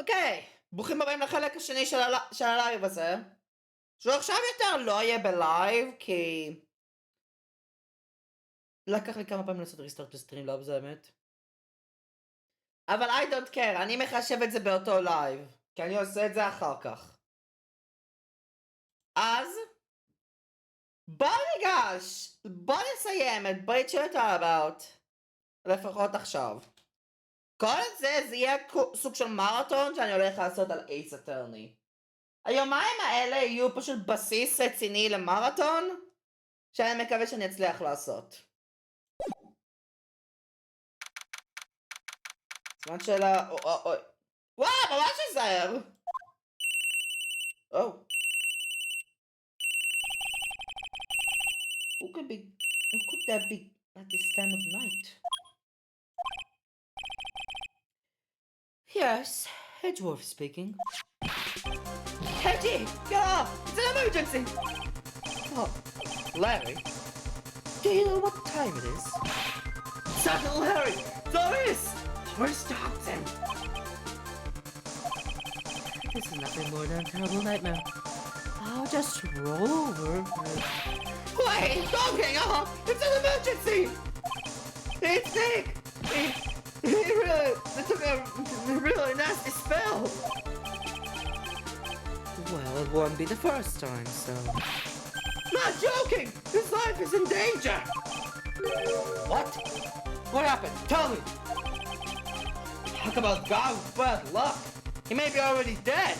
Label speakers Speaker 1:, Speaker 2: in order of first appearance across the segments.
Speaker 1: אוקיי, ברוכים הבאים לחלק השני של הלייב הזה. שהוא עכשיו יותר לא יהיה בלייב, כי לקח לי כמה פעמים לעשות ריסטארט בסטרימלאב, זה האמת. אבל I don't care, אני מחשב את זה באותו לייב, כי אני עושה את זה אחר כך. אז בוא ניגש, בוא נסיים את בית של about, לפחות עכשיו. כל זה יהיה סוג של מרתון שאני הולך לעשות על אייס אטרני. היומיים האלה יהיו פשוט בסיס רציני למרתון, שאני מקווה שאני אצליח לעשות. זמן שאלה... וואו, ממש עזר! Who could that be at this time of night? Yes, Edgeworth speaking. Eddie, get off! It's an emergency! Oh, Larry, do you know what time it is? Sergeant Larry! Doris! Doris Johnson! This is nothing more than a terrible nightmare. I'll just roll over and... Wait! Don't hang on! It's an emergency! It's Nick! They took a really nasty spell! Well, it won't be the first time, so... Not joking! His life is in danger! What? What happened? Tell me! Talk about God's bad luck! He may be already dead!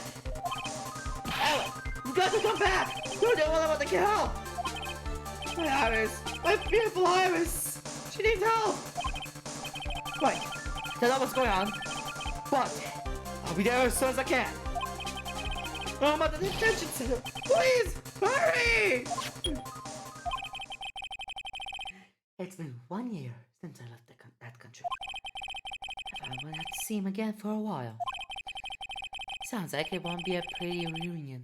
Speaker 1: Ellen, you've got to come back! You're the only one that can help! My Iris! My beautiful Iris! She needs help! Right, I don't know what's going on, but I'll be there as soon as I can. I'm at the detention center. Please, hurry! It's been 1 year since I left that country. I won't have to see him again for a while. Sounds like it won't be a pretty reunion.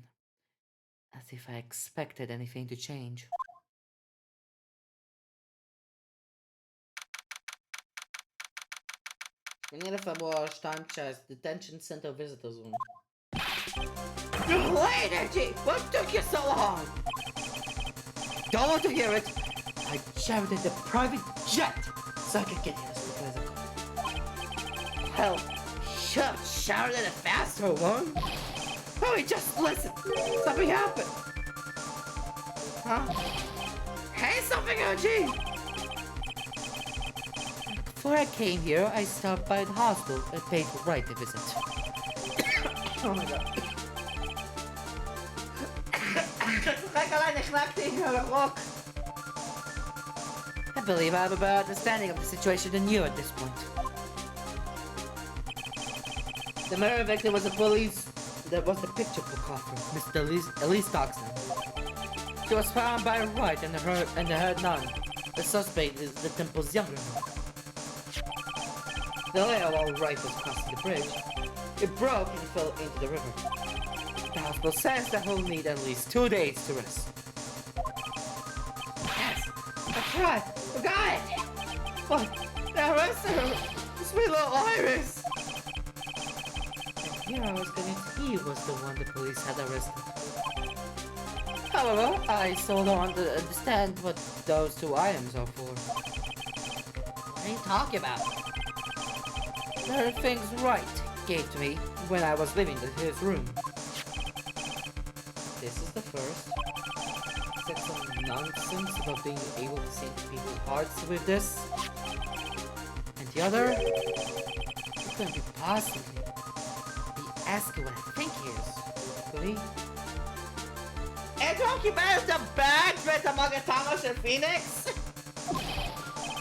Speaker 1: As if I expected anything to change. February, time chest, detention center visitors room. Wait, Edgy! What took you so long? Don't want to hear it. I chartered a private jet so I could get here as quickly as I could. Hell, should have shouted a faster one. Hurry, just listen. Something happened. Huh? Hey, something, Edgy! Before I came here, I stopped by the hospital and paid Wright a visit. Oh my god. I believe I have a better understanding of the situation than you at this point. The murder victim was the police that was the picture photographer, Mr. Elise Stockson. She was found by Wright and the head nun. The suspect is the temple's younger nun. The layer while Wright was crossing the bridge, it broke and fell into the river. The hospital says that he'll need at least 2 days to rest. Yes, that's right, we got it! What? They arrested her! Sweet little Iris! And here I was convinced he was the one the police had arrested. However, I still don't understand what those 2 items are for. What are you talking about? They're things Wright gave to me when I was living in his room. This is the first. Said some nonsense about being able to see into people's hearts with this. And the other, it couldn't be possibly be asking what I think he is, could he? And talking about the bag with the Magatama and Phoenix?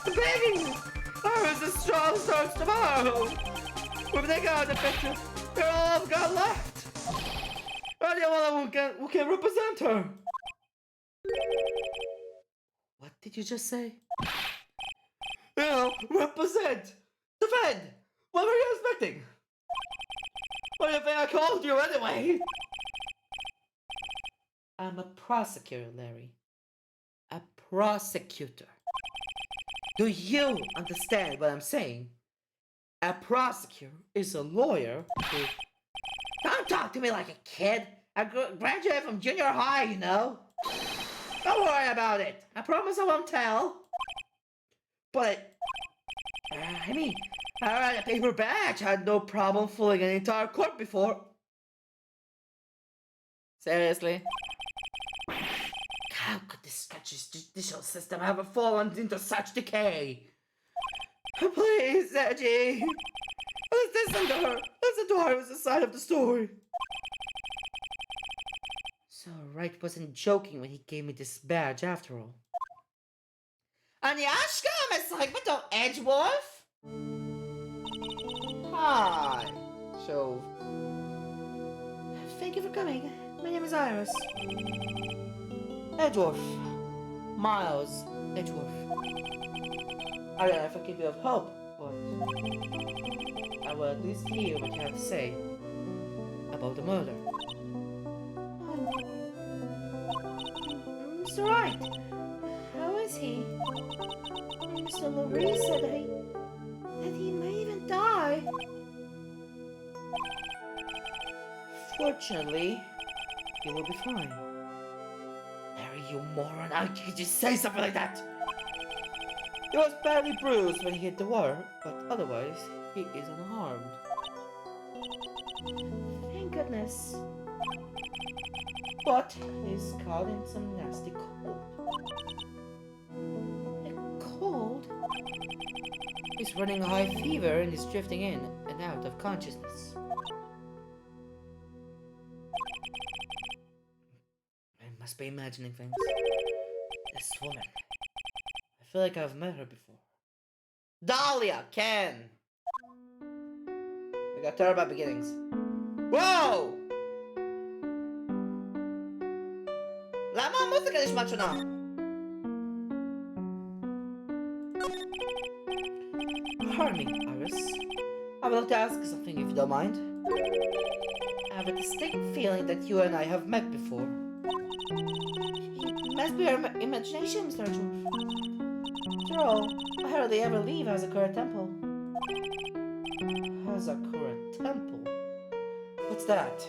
Speaker 1: Baby! Iris is strong starts tomorrow! When they got the picture, they're all I've got left! I'm the only one who can represent her! What did you just say? You know, represent! Defend! What were you expecting? What do you think I called you anyway? I'm a prosecutor, Larry. A prosecutor. Do you understand what I'm saying? A prosecutor is a lawyer who Don't talk to me like a kid. I graduated from junior high, you know. Don't worry about it. I promise I won't tell. But, I mean, I had a paper badge. I had no problem fooling an entire court before. Seriously? How could this sketchy judicial system ever fallen into such decay? Please, Edgy. Let's listen to her. Listen to Iris' side of the story. So Wright wasn't joking when he gave me this badge after all. אני אשכרה משחק בתור אדג'וולף? Hi, Shove. Thank you for coming. My name is Iris. Edgeworth. Miles Edgeworth. I don't know if I can be of help, but I will at least hear what you have to say about the murder. Mr. Wright, how is he? Mr. Loree said that he may even die. Fortunately, he will be fine. Larry, you moron, how could you say something like that? He was badly bruised when he hit the water, but otherwise, he is unharmed. Thank goodness. But he's caught in some nasty cold. A cold? He's running a high fever and is drifting in and out of consciousness. I must be imagining things. This woman. I feel like I've met her before. Dahlia! Ken! We got terrible beginnings. Whoa! למה המוזיקה נשמעת שונה? Pardon me, Iris. I would like to ask something if you don't mind. I have a distinct feeling that you and I have met before. It must be our imagination, Mr. Edgeworth. After all, I hardly ever leave Hazakura Temple. Hazakura Temple? What's that?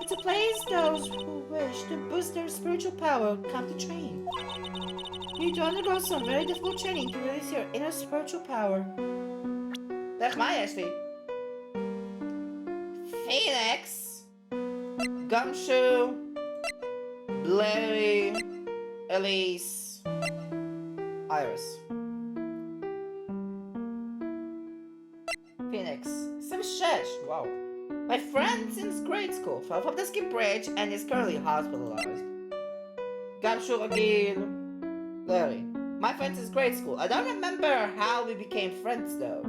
Speaker 1: It's a place those who wish to boost their spiritual power come to train. You need to undergo some very difficult training to release your inner spiritual power. That's my Ashley. Phoenix, Gumshoe, Larry, Elise, Iris. Phoenix, some shit. Wow. My friend since grade school fell from the ski bridge and is currently hospitalized. Gumshoe again. Larry, my friend since grade school. I don't remember how we became friends though.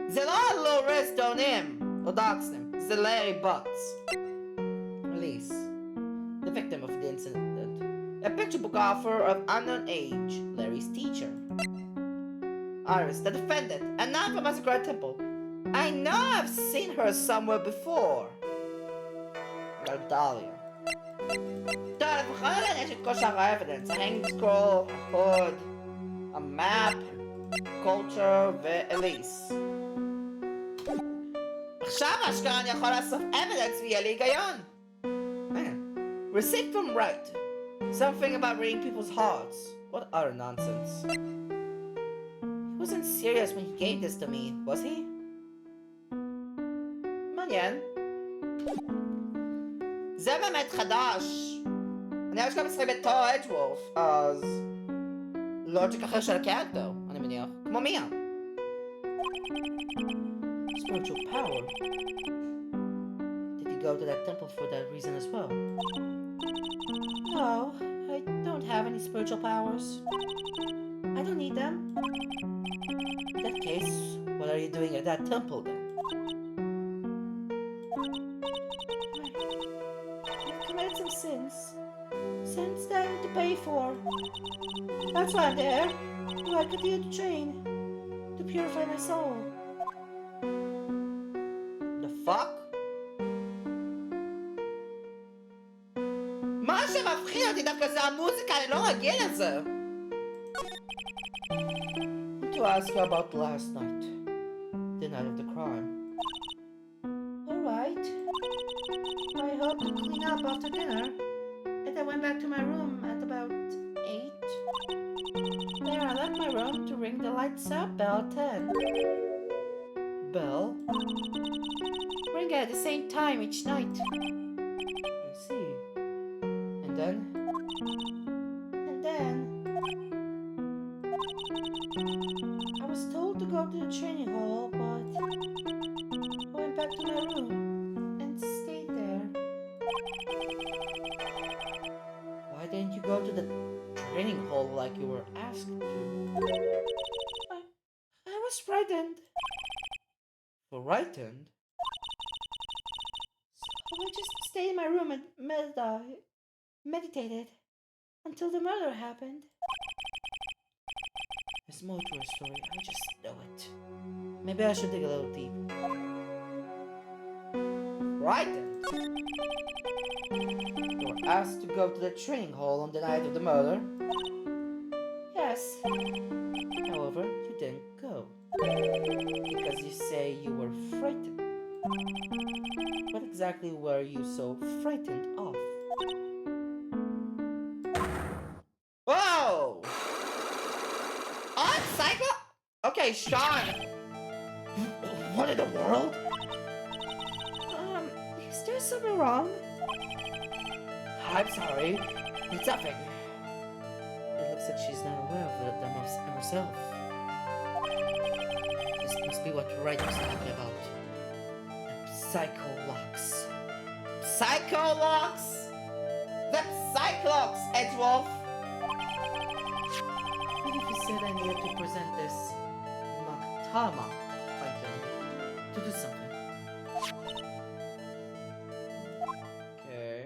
Speaker 1: זה לא low risk on him, or doxing. The Larry Butts. Release. The victim of the incident. A picture book offer of unknown age. Larry's teacher. Iris, the defendant. And now from Hazakura Temple. I know I've seen her somewhere before. Dahlia. Dahlia, לפחות יש את כל שאר האבידנס. a hanging scroll, a hood, a map, culture ו-Elise. עכשיו אשכרה אני יכול לאסוף evidence ויהיה לי היגיון. Receipt from Wright. Something about reading people's hearts. What utter nonsense. He wasn't serious when he gave this to me, was he? מעניין. זה באמת חדש. אני אשכרה משחק בתור אדג'וולף, אז... לוג'יק אחר של הקרקטר, אני מניח. כמו מיה. Spiritual power. Did you go to that temple for that reason as well? No, I don't have any spiritual powers. I don't need them. In that case, what are you doing at that temple then? I've committed some sins. Sins that I need to pay for. That's why I'm there. So I continue to train. To purify my soul. fuck? מה שמפחיד אותי דווקא זה המוזיקה, אני לא רגיל לזה. To ask you about last night, the night of the crime. Alright. right. I hope to clean up after dinner. And I went back to my room at about 8. There, I left my room to ring the lights up bell 10. Bell? Ring at the same time each night. I see. And then? I was told to go to the training hall, but I went back to my room and stayed there. Why didn't you go to the training hall like you were asked to? I was frightened. Frightened? So I just stayed in my room and meditated until the murder happened. There's more to her story, I just know it. Maybe I should dig a little deeper. Frightened? You were asked to go to the training hall on the night of the murder? Yes. However, you didn't go. Because you say you were frightened. What exactly were you so frightened of? Whoa! I'm Psycho? Okay, Sean. What in the world? Is there something wrong? I'm sorry. It's nothing. It looks like she's not aware of them herself. This must be what Wright was talking about. The psycho-locks. Psycho-locks? The Cyclops, Edgewolf! What if you said I needed to present this Maktama item to do something? Okay.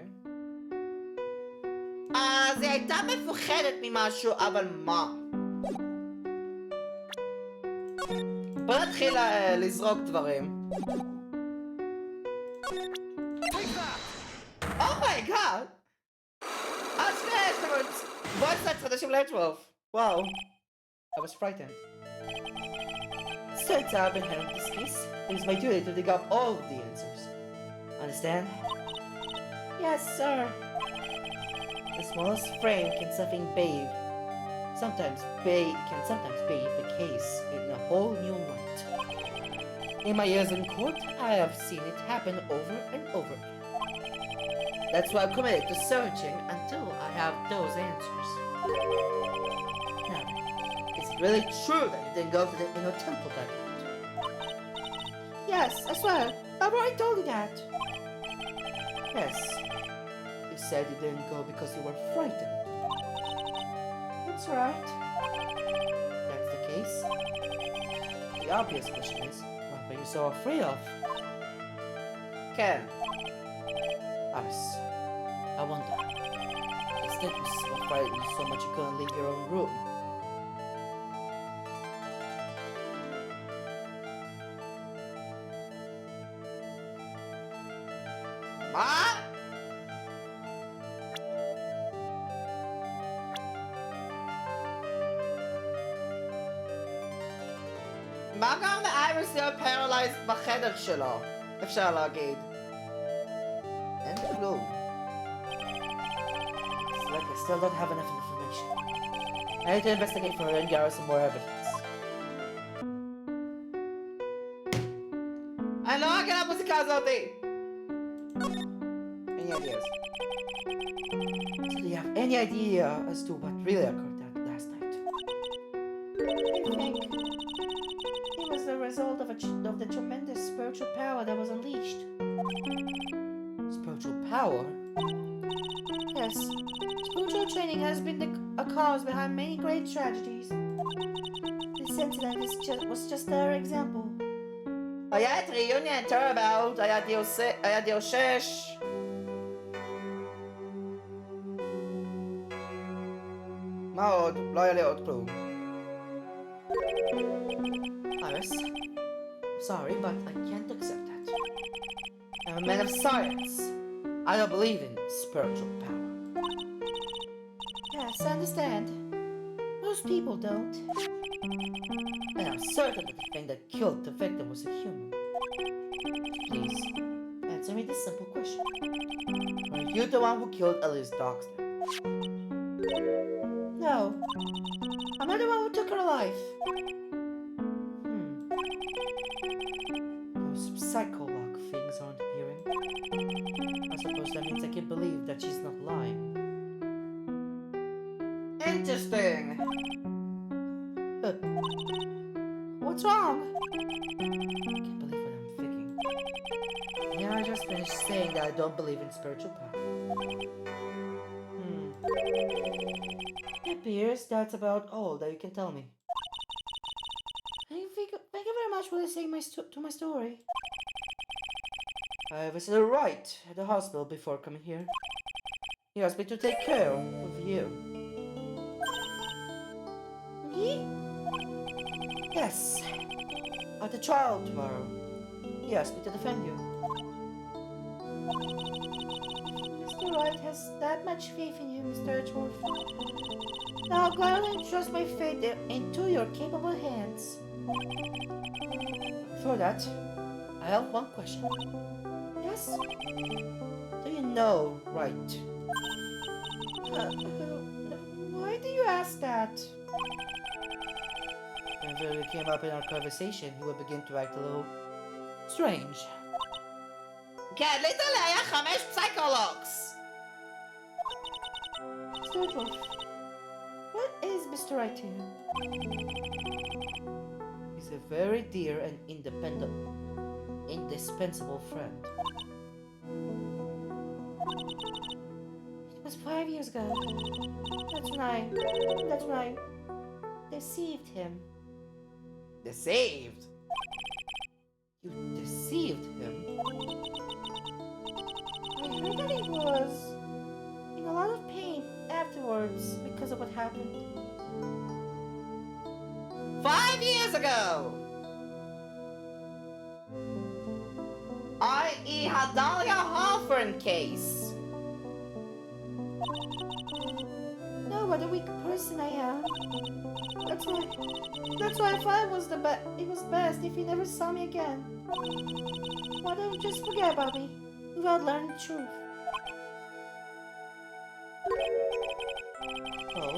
Speaker 1: זה הייתה מפוחדת ממשהו, אבל מה? בוא נתחיל לזרוק דברים. אומייגאד! voice חדשים לאדג'וולף. Wow. I was frightened. Since I've been handling this case, it is my duty to dig up all of the answers. Understand? Yes, sir. The smallest frame can sometimes bathe the case in a whole new light. In my years in court, I have seen it happen over and over again. That's why I'm committed to searching until I have those answers. Now, is it really true that you didn't go to the inner temple that night? Yes, I swear. I've already told you that. Yes. You said you didn't go because you were frightened. That's right. That's the case. The obvious question is, what were you so afraid of? Ken. Iris. I wonder. Is that what frightened you so much you couldn't leave your own room? מה? מה גם לאייריס להיות פרלייזד בחדר שלו? אפשר להגיד. אין כלום. It's like I still don't have enough information. I need to investigate further and gather some more evidence. אני לא אגיד למוזיקה הזאתי! Any ideas? So do you have any idea as to what really occurred that last night? I think it was the result of the tremendous spiritual power that was unleashed. Spiritual power? Yes. Spiritual training has been a cause behind many great tragedies. This incident was just their example. היה את ריוניון טרבאוט, היה דיושש. מה עוד? לא היה לי עוד כלום. Iris, sorry, but I can't accept that. I'm a man of science. I don't believe in spiritual power. Yes, I understand. Most people don't. And I'm certain that the thing that killed the victim was a human. Please, I this simple question. Are you the one who killed Ellie's dogs? No. I'm not the one who took her life. Those psychologue things aren't appearing. I suppose that means I can believe that she's not lying. Interesting. What's wrong? I can't believe what I'm thinking. Yeah, I just finished saying that I don't believe in spiritual power. It appears that's about all that you can tell me. Thank you very much for listening to my story. I visited Wright at the hospital before coming here. He asked me to take care of you. Me? Yes. At the trial tomorrow, he asked me to defend you. Mr. Wright has that much faith in you, Mr. Edgeworth. Now go and entrust my fate into your capable hands. Before that, I have one question. Yes? Do you know Wright? Why do you ask that? Whenever we came up in our conversation, he would begin to act a little strange. כן, ליטרלי היה 5 פסיכולוגס! Mr. Edgeworth, what is Mr. Wright to you? He's a very dear and indispensable friend. It was 5 years ago. That's when I deceived him. Deceived? You deceived him? I heard that he was in a lot of pain afterwards because of what happened. 5 years ago! I.e. Hadalia Hawthorne case. No, what a weak person I am. That's why I thought it was best if he never saw me again. Why don't you just forget about me without learning the truth? Well,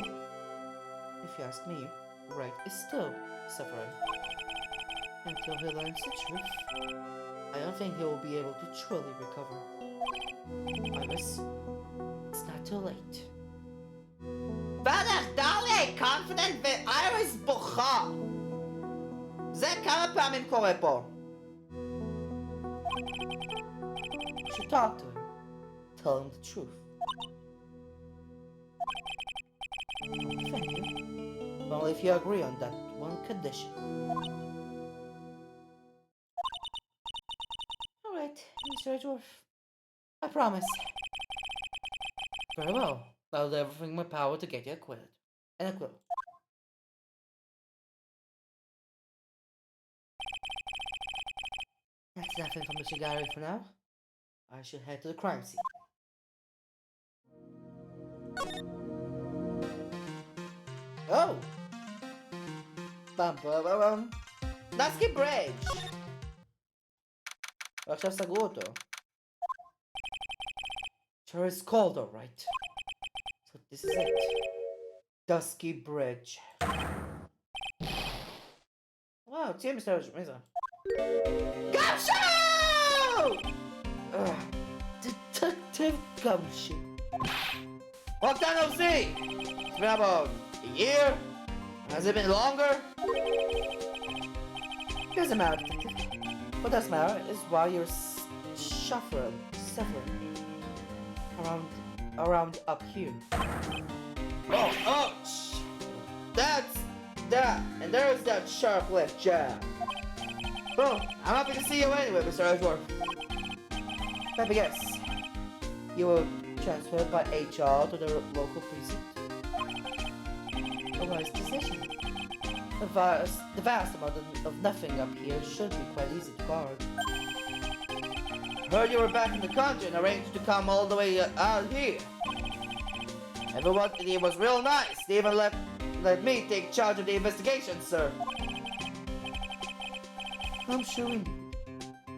Speaker 1: if you ask me, Wright is still suffering. Until he learns the truth, I don't think he will be able to truly recover. Iris, it's not too late. בטח, דרלי, confident ואייריס בוכה. זה כמה פעמים קורה פה. You should talk to him. Tell him the truth. Thank you. Well, if you agree on that one condition. Alright, Mr. Edgeworth. I promise. Very well. I'll do everything in my power to get you acquitted. And acquitted. That's enough information gathering for now. I should head to the crime scene. Oh! Bum bum bum bum. Lasky Bridge! עכשיו סגרו אותו. Sure is cold, alright. So this is it. Dusky Bridge. Wow, it's Mr. Edgeworth. Gumshoe! Detective Gumshoe. What time no see? It's been about a year? Has it been longer? Doesn't matter, Detective. What does matter is why you're suffering around up here. Oh, ouch! That's that, and there's that sharp left jab. Well, I'm happy to see you anyway, Mr. Edgeworth. Let me guess. You were transferred by HR to the local precinct? A wise decision. The vast amount of nothing up here should be quite easy to guard. Heard you were back in the country and arranged to come all the way out here. Everyone, it was real nice. They even let me take charge of the investigation, sir. I'm sure indeed.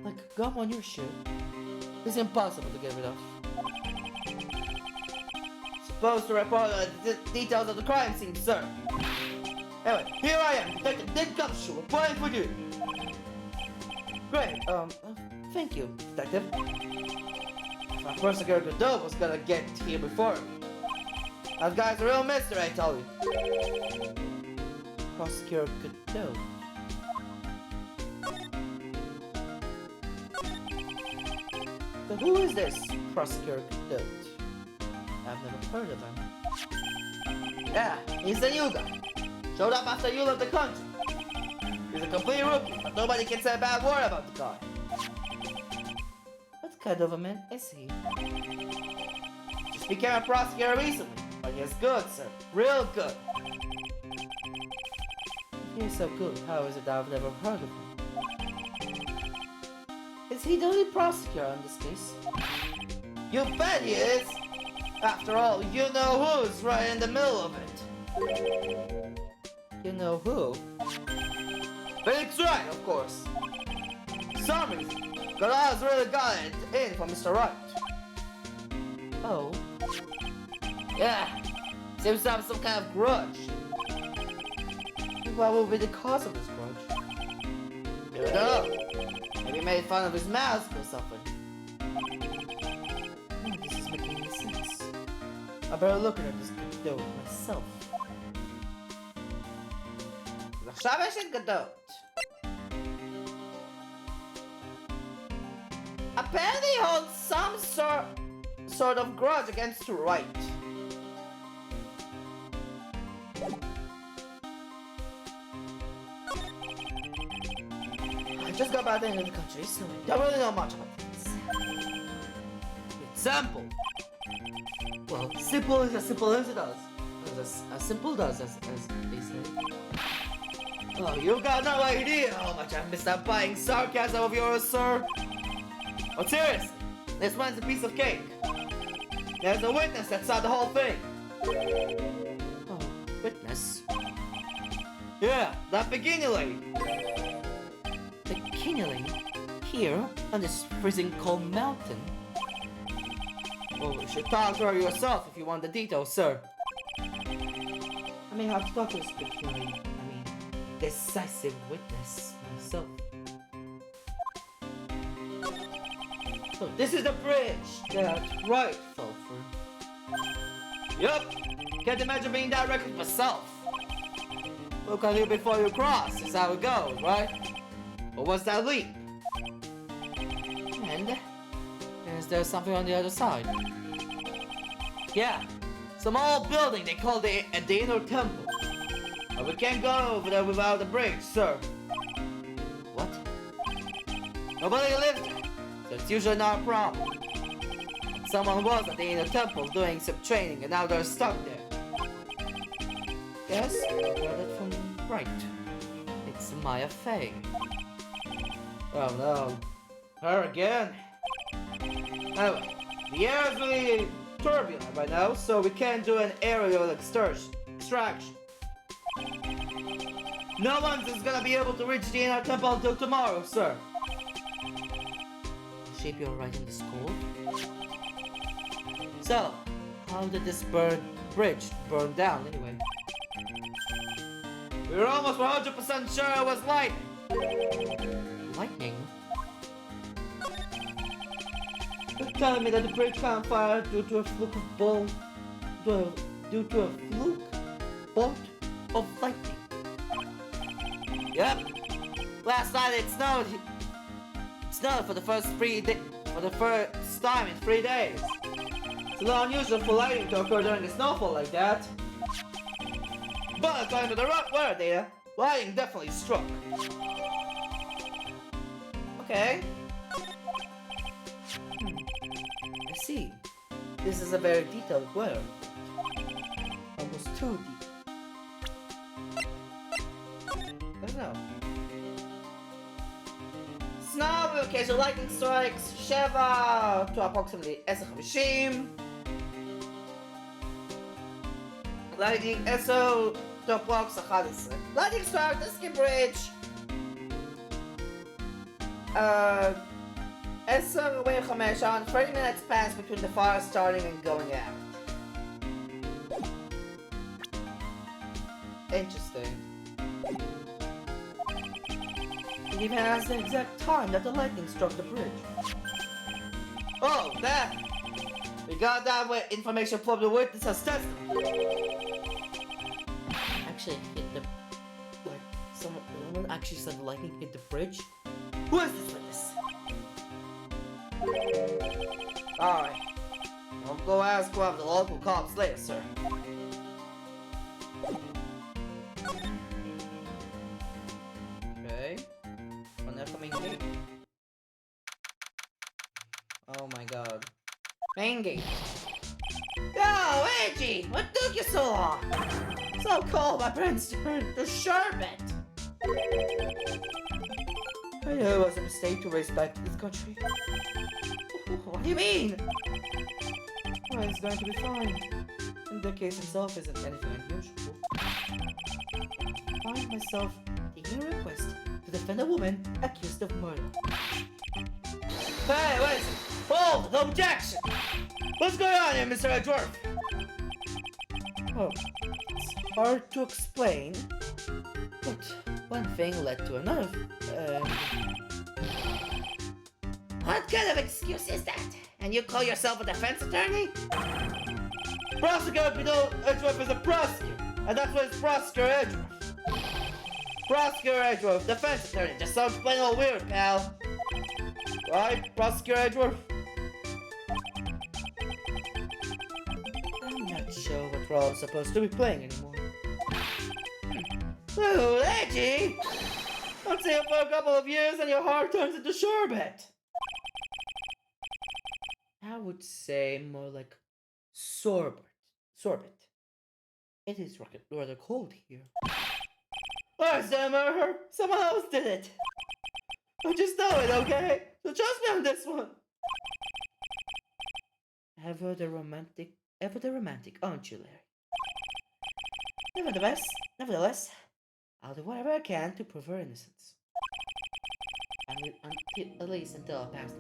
Speaker 1: Like gum on your shoe. It's impossible to get rid of. Supposed to report the details of the crime scene, sir. Anyway, here I am, Detective Dick Gumshoe, reporting for duty. Great, thank you, Detective. My prosecutor Godot was gonna get here before me. That guy's a real mystery, I tell you. Prosecutor Godot. So who is this Prosecutor Godot? I've never heard of him. Yeah, he's the new guy. Showed up after you left the country. He's a complete rookie, but nobody can say a bad word about the guy. What kind of a man is he? Just became a prosecutor recently, but he's good, sir. Real good. If he's so good, how is it that I've never heard of him? Is he the only prosecutor on this case? You bet he is! After all, you know who's right in the middle of it. You know who? That's right, of course. For some reason, Godot's really got it in for Mr. Wright. Oh. Yeah, seems to have some kind of grudge. What will be the cause of this grudge? We don't know. Maybe he made fun of his mask or something. This is making any sense. I better look at this Godot myself. עכשיו יש את גדות. Apparently he holds some sort of grudge against Wright. I just got back into the country, so I don't really know much about this. It's simple. Well, simple is as simple as it does. As simple does, as they say. Oh, you got no idea how much I missed that biting sarcasm of yours, sir. Oh, seriously, this one's a piece of cake. There's a witness that saw the whole thing. Oh, witness? Yeah, that bikini lady. Bikini lady? Here, on this freezing cold mountain? Well, you should talk to her yourself if you want the details, sir. I may have to talk to this bikini lady. Decisive witness myself. So this is the bridge that Wright fell through. Yup! Can't imagine being that reckless myself. Look on you before you cross is how it goes, right? But what's that leap? And is there something on the other side? Yeah, some old building they call the Inner Temple. But we can't go over there without the bridge, sir. What? Nobody lives there, so it's usually not a problem. Someone was at the Inner Temple doing some training and now they're stuck there. Yes, I got it from Wright. It's Maya Fey. Oh no. Her again? Anyway, the air is really turbulent right now, so we can't do an aerial extraction. No one is gonna be able to reach the Inner Temple until tomorrow, sir. Shape you're right in this cold. So, how did this bridge burn down anyway? We were almost 100% sure it was lightning. Lightning? You're telling me that the bridge caught fire due to a fluke of bolt of lightning? Yep. Last night it snowed. It snowed for the first time in 3 days. It's a little unusual for lightning to occur during a snowfall like that. But according to the weather data, lightning definitely struck. Okay. I see. This is a very detailed weather. Almost too deep. I don't know. Snow with occasional lightning strikes, 7 to approximately 10:50. Lightning 10 to approximately 11. Lightning strike the ski bridge. 10:45, around 30 minutes pass between the fire starting and going out. Interesting. It even has the exact time that the lightning struck the bridge. Oh, that! We got that with information from the witness's testimony. Actually hit the... Like, someone actually said the lightning hit the bridge? Who is this witness? Alright. I'll go ask one of the local cops later, sir. Okay. Another main gate. Oh my god. Main gate. Yo, Edgy! What took you so long? So cold, my friends turned to sherbet. I knew it was a mistake to race back to this country. What do you mean? Well, it's going to be fine. And the case itself isn't anything unusual. I find myself taking a request to defend a woman accused of murder. Hey, wait! Hold! No objection! What's going on here, Mr. Edgeworth? Oh, it's hard to explain, but one thing led to another. What kind of excuse is that? And you call yourself a defense attorney? Prosecutor, you know, Edgeworth is a prosecutor, and that's why it's Prosecutor Edgeworth. Prosecutor Edgeworth, defense attorney, just sounds plain old weird, pal. Right, Prosecutor Edgeworth? I'm not sure what role I'm supposed to be playing anymore. Oh, Edgy! Don't see it for a couple of years and your heart turns into sherbet. I would say more like sorbet. Sorbet. It is rather cold here. Oh, is that a murder? Someone else did it. I just know it, okay? So trust me on this one. Ever the romantic, aren't you, Larry? Nevertheless, I'll do whatever I can to prove her innocence. At least until I pass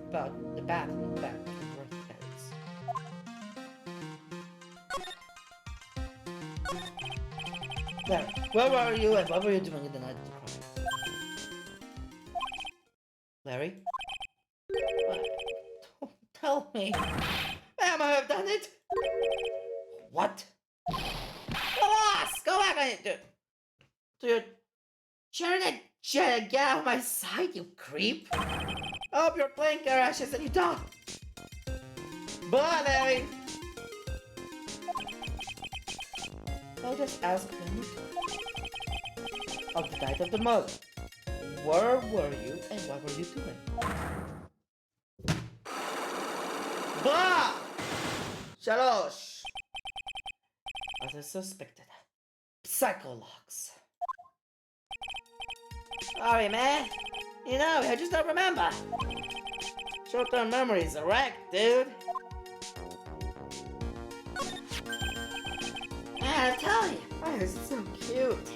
Speaker 1: the bathroom back to Worth Paris. Larry, where were you and what were you doing in the night of the crime? Larry? What? Don't tell me. Am I have done it? What? Go back on it, to your Janet, get out of my sight, you creep. I hope your plane crashes and you die. Bye, Larry. I'll just ask them of the night of the murder. Where were you and what were you doing? Blah! Shalosh! As I suspected. Psychologs. Sorry, man. You know, I just don't remember. Short-term memory is a wreck, dude. Man, I tell you, oh, this is so cute.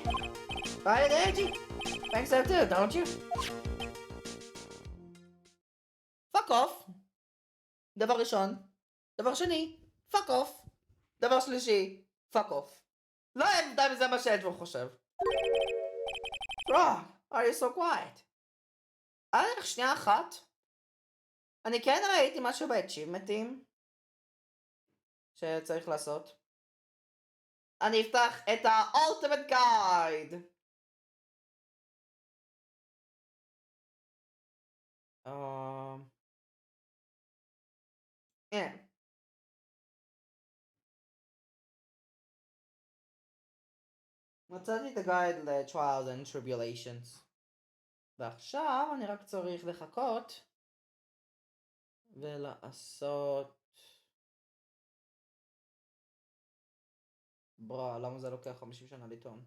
Speaker 1: Right, Angie? Thanks so too, don't you? Fuck off. דבר ראשון. דבר שני, fuck off. דבר שלישי, fuck off. לא יודע אם זה מה שאדוור חושב. Wrong, are you so quiet? רק שנייה אחת. אני כן ראיתי משהו באצ'יבמנטים שצריך לעשות. אני אפתח את ה-Ultimate Guide. הנה. מצאתי את הגייד ל-Trials and Tribulations. ועכשיו אני רק צריך לחכות ולעשות... ברא, למה זה לוקח 50 שנה לטעון?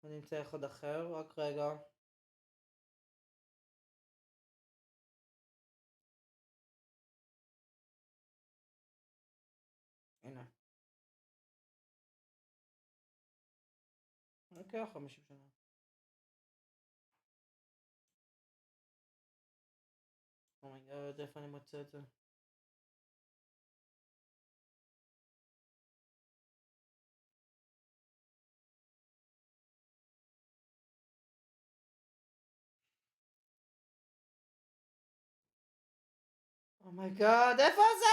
Speaker 1: אני אמצא אחד אחר, רק רגע. הנה. לוקח 50 שנה. איפה אני מוצא את זה? אומייגאד, איפה זה?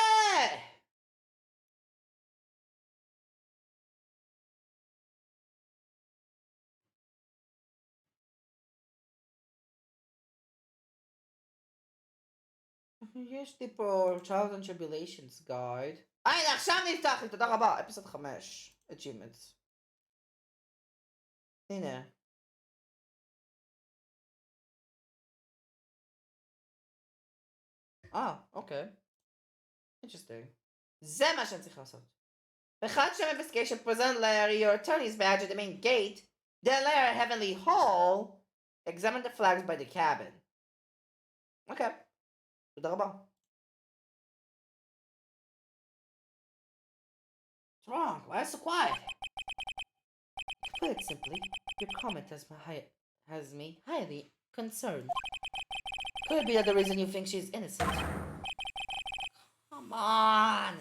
Speaker 1: יש לי פה Trials and Tribulations guide. הנה, עכשיו נפתח לי, תודה רבה. אפיסוד 5. Achievements. הנה. אוקיי. Interesting. זה מה שאני צריך לעשות. בחדשה investigation present Larry your attorney's badge at the main gate. Then Larry Heavenly Hall. Examine the flags by the cabin. אוקיי. תודה רבה. What's wrong? Why so quiet? To put it simply, your comment has me highly concerned. Could it be that the reason you think she's innocent? Come on!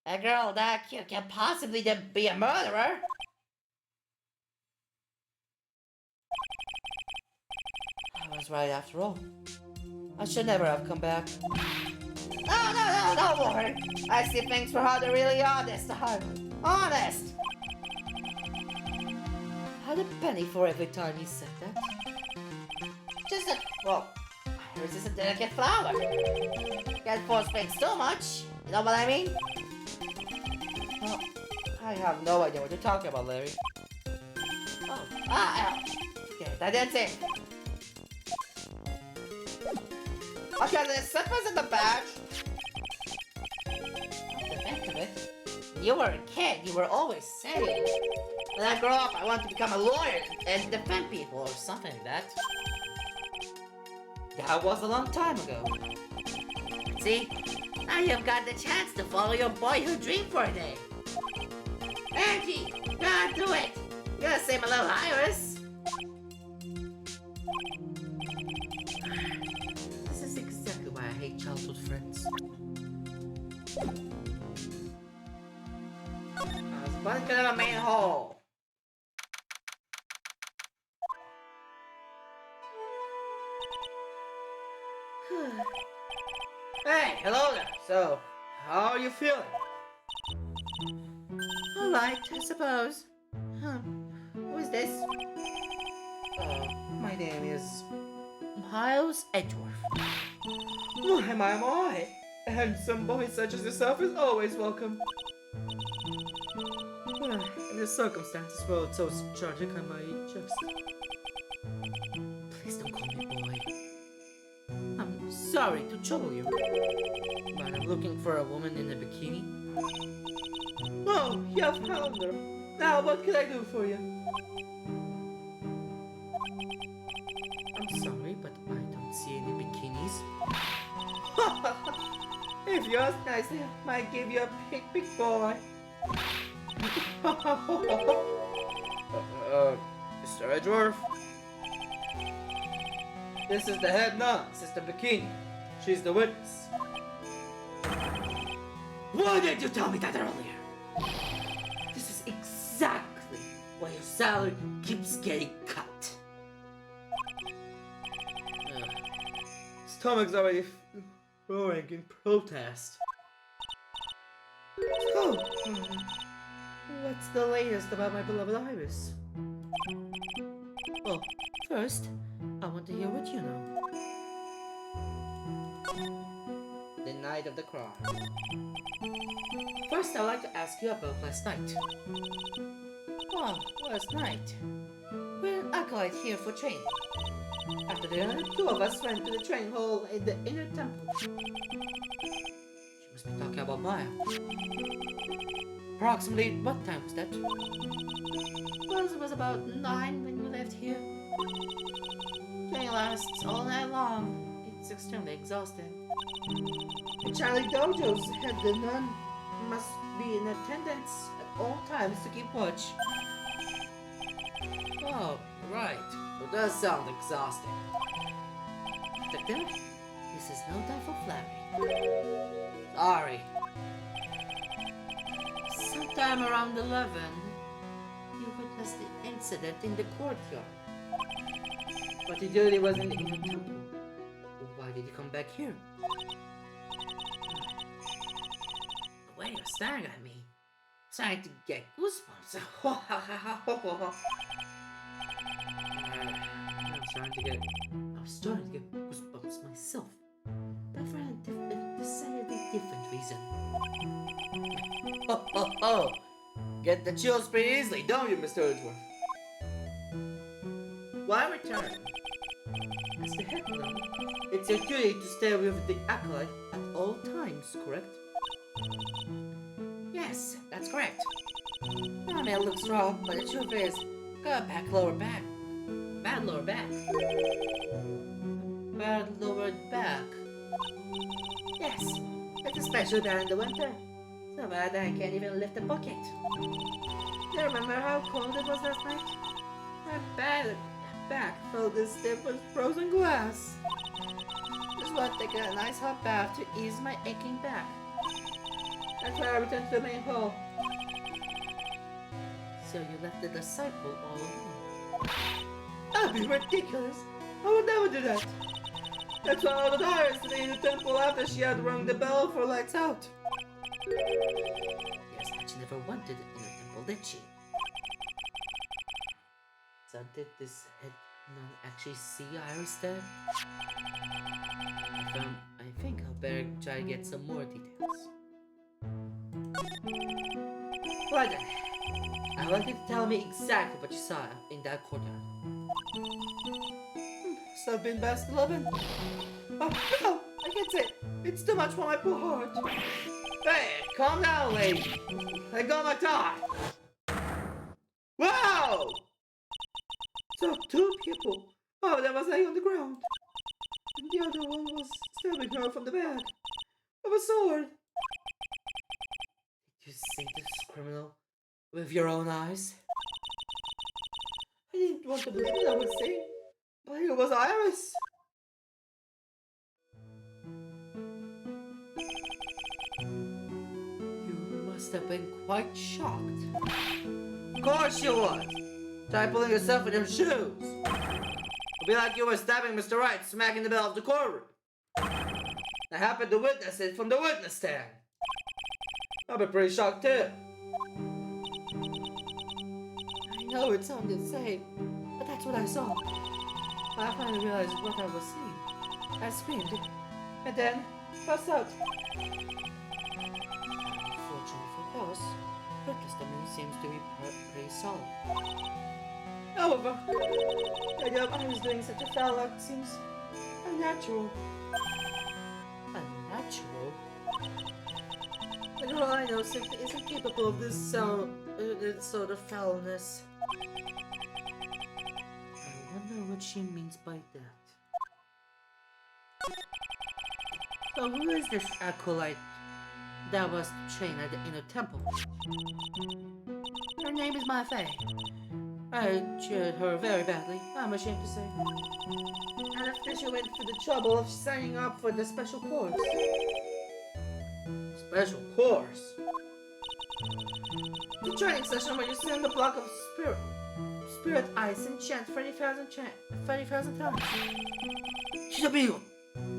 Speaker 1: A girl that cute can't possibly be a murderer! I was right after all. I should never have come back. No, don't worry. I see things for how they really are this time. Honest! Had a penny for every time you said that. Just a, well, iris is a delicate flower. Can't force things too much. You know what I mean? Well, I have no idea what you're talking about, Larry. Okay, I didn't say. Okay, the slippers and the badge. The fact of it, when you were a kid, you were always saying, when I grow up, I want to become a lawyer and defend people or something like that. That was a long time ago. See, now you've got the chance to follow your boyhood dream for a day. Angie, gotta do it. You gotta save my little iris. This is exactly why I hate childhood friends. I was about to get out of the main hall. Hey, hello there. So, how are you feeling? Alright, I suppose. Who is this? My name is Miles Edgeworth. My. A handsome boy such as yourself is always welcome. If the circumstances were so tragic, I might just... Please don't call me boy. I'm sorry to trouble you, but I'm looking for a woman in a bikini. Oh, you have found her. Now, what can I do for you? I'm sorry, but I don't see any bikinis. If you ask nicely, I might give you a big boy. Mr. Edgeworth? This is the head nun, Sister Bikini. She's the witness. Why didn't you tell me that earlier? This is exactly why your salary keeps getting cut. Stomach's already roaring in protest. So, what's the latest about my beloved Iris? Well, first, I want to hear what you know. The night of the crime. First, I'd like to ask you about last night. Well, last night, we're an acolyte here for training. After dinner, the two of us went to the training hall in the inner temple. She must be talking about Maya. Approximately what time was that? Well, it was about 9 when we left here. Training lasts all night long. It's extremely exhausting. The Charlie Dojo's head, the nun, must be in attendance at all times to keep watch. Oh, right. It does sound exhausting. After dinner, we This is no time for flattery. Sorry. Sometime around 11, you witnessed the incident in the courtyard. But he really wasn't in the temple. Why did he come back here? The way you're staring at me, trying to get goosebumps. I was starting to get goosebumps myself, but for a decidedly different reason. Get the chills pretty easily, don't you, Mr. Edgeworth? Why return? As the head clone, it's your duty to stay with the acolyte at all times, correct? Yes, that's correct. I mean, it looks wrong, but the truth is, got a bad lower back. Bad lower back. Bad lower back. Yes, it's especially bad in the winter. So bad that I can't even lift a bucket. Do you remember how cold it was last night? My back felt as stiff as frozen glass. Just want to take a nice hot bath to ease my aching back. That's why I returned to the main hall. So you left the disciple all alone? That'd be ridiculous. I would never do that. That's why all the daughters stayed in the temple after she had rung the bell for lights out. Yes, but she never wanted in the temple, did she? So did this head gnome actually see Iris there? I think I'll better try to get some more details. Right then. I want you to tell me exactly what you saw in that courtyard. So I've been past 11. Oh, no! I can't say it. It's too much for my poor heart. Hey, calm down, lady. I got my tie. Wow! So two people. One of them was laying on the ground. And the other one was stabbing her from the back with a sword. Did you see this criminal with your own eyes? I didn't want to believe it, I would say. But it was Iris. You must have been quite shocked. Of course you was. Try pulling yourself in your shoes. It'd be like you were stabbing Mr. Wright smack in the middle of the courtroom. I happened to witness it from the witness stand. I'll be pretty shocked too. I know it sounded insane, but that's what I saw. I finally realized what I was seeing. I screamed, and then passed out. Unfortunately for us, her testimony seems to be pretty solid. However, the idea of Iris doing such a foul act seems unnatural. Unnatural? The girl I know simply isn't capable of this sort of foulness. I wonder what she means by that. So who is this acolyte that was trained at the inner temple? Her name is Mafe. I treated her very badly, I'm ashamed to say. And after she went through the trouble of signing up for the special course. Special course? The training session where you send a block of spirit ice and chant 30,000 times. She's a big one.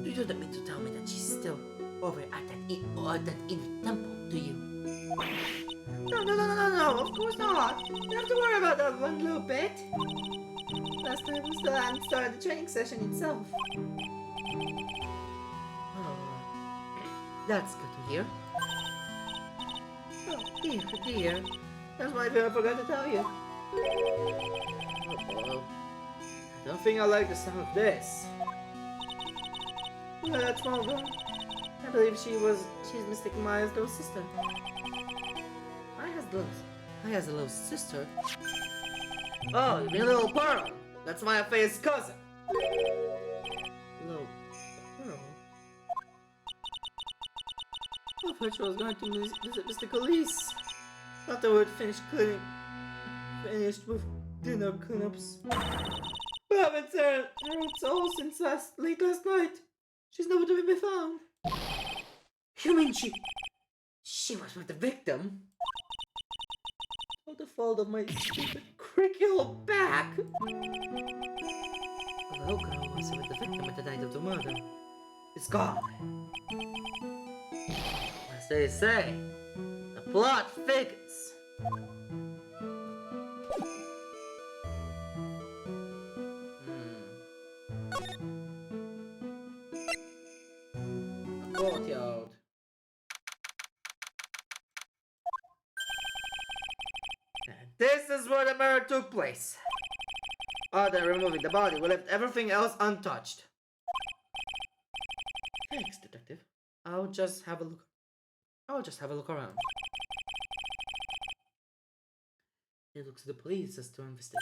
Speaker 1: You don't mean to tell me that she's still over at that inner temple, do you? No, of course not. You don't have to worry about that one little bit. Last time we still hadn't started the training session itself. Oh, that's good to hear. Oh, dear. That's my fear I forgot to tell you. Uh-oh. I don't think I like the sound of this. Well, that's small girl. I believe she's Mystic Maya's little sister. I has a little sister. Oh, you mean Little Pearl? That's my Faye's cousin. Little Pearl? I thought she was going to visit Mr. Khalees. After we'd finished with dinner cleanups. We haven't seen her at all since late last night. She's nowhere to be found. You mean she was with the victim? Oh, the fault of my stupid curricular back. The little girl was with the victim at the night of the murder. It's gone. As they say, the plot thickens. A courtyard. This is where the murder took place. Other than removing the body, we left everything else untouched. Thanks, detective. I'll just have a look around. It looks to the police as to investigate.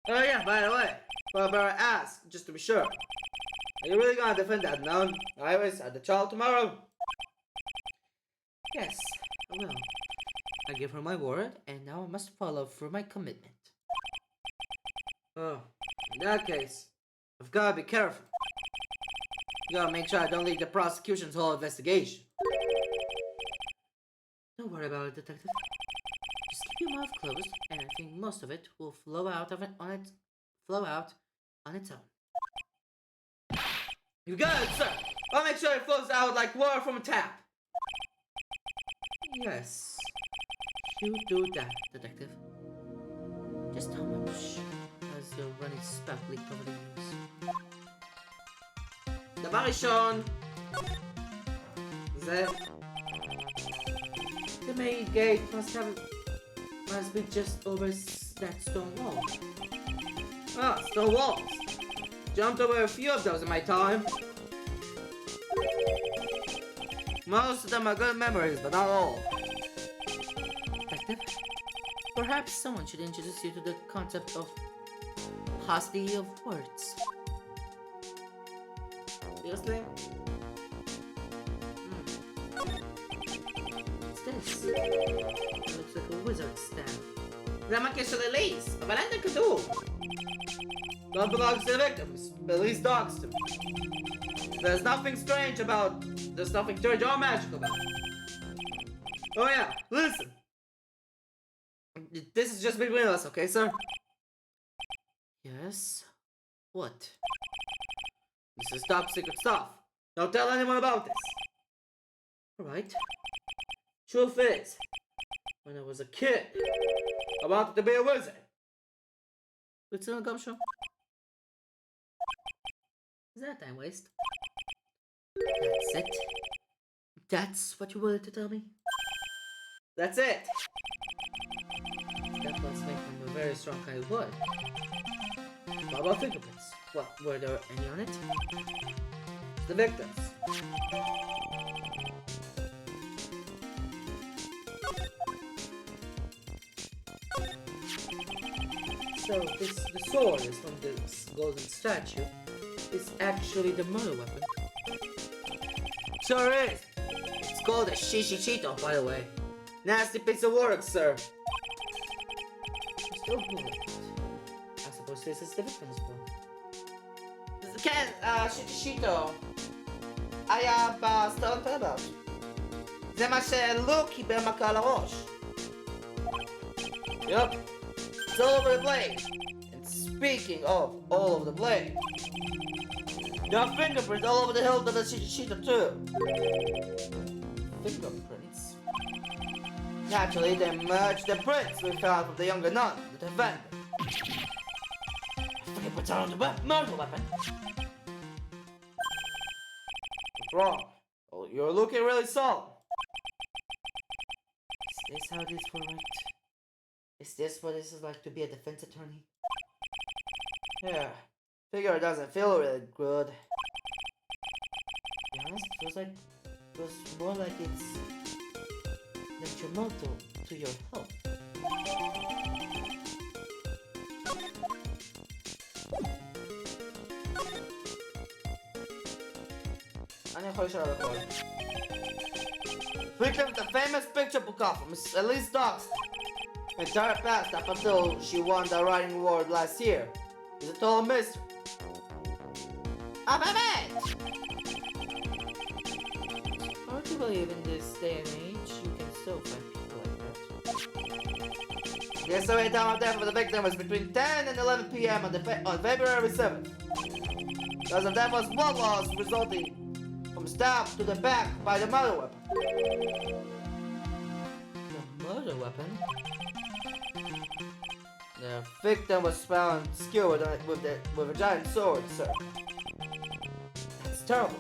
Speaker 1: Oh yeah, by the way, well, better ask, just to be sure. Are you really gonna defend that nun, Iris, at the trial tomorrow? Yes, I will. I give her my word, and now I must follow through my commitment. Oh, in that case, I've gotta be careful. You gotta make sure I don't leak the prosecution's whole investigation. Don't worry about it, detective. Just keep your mouth closed, and I think most of it will flow out on its own. You got it, sir. I'll make sure it flows out like water from a tap. Yes, you do that, detective. Just how much has your running spout leaked over the years? דבר ראשון, זה... The main gate must be just over that stone wall. Ah, stone walls. Jumped over a few of those in my time. Most of them are good memories, but not all. Detective, perhaps someone should introduce you to the concept of paucity of words. Seriously? What's this? It looks like a wizard's staff. זה מה קשר לליס, אבל אין זה כתוב. Blood belongs to the victims, but at least dogs to. There's nothing strange about. There's nothing strange or magical about it. Oh yeah, listen. This is just between us, okay, sir? Yes? What? This is top secret stuff. Don't tell anyone about this. Alright. Truth is, when I was a kid, I wanted to be a wizard. It's in a gum show. Is that a time waste? That's it? That's what you wanted to tell me? That's it! That was made from a very strong kind of wood. What about fingerprints? What, were there any on it? The victims. So, the sword is from this golden statue. Is actually the murder weapon. Sure is! It's called a Shishichito, by the way. Nasty piece of work, sir. Still good. I suppose this is the victim's blood. Ken, Shishichito. היה בסטרון טרבאוט. זה מה שלוק קיבל מכה על הראש. Yup. It's all over the blade. And speaking of all over the blade, there are fingerprints all over the hilt of the Shishichito too. Fingerprints? Naturally, they match the prints we found from the younger nun, the defender. Fingerprints are on the murder weapon. What's wrong? Oh, you're looking really solemn. Is this how this will work? Is this what this is like to be a defense attorney? Yeah. Figure it doesn't feel really good. To be honest, it feels more like it's detrimental to your health. אני יכול לשאול על הכל. Victim, the famous picture book off from Elise Dogs. Entire past up until she won the writing award last year. Is a total mystery. באמת! believe in this day and age you can still find people like that. The estimated time of death for the victim was between 10 and 11 p.m. on February 7th. Cause of death was blood loss resulting from stab to the back by the murder weapon. The murder weapon? The victim was found skilled with a giant sword, sir. That's terrible.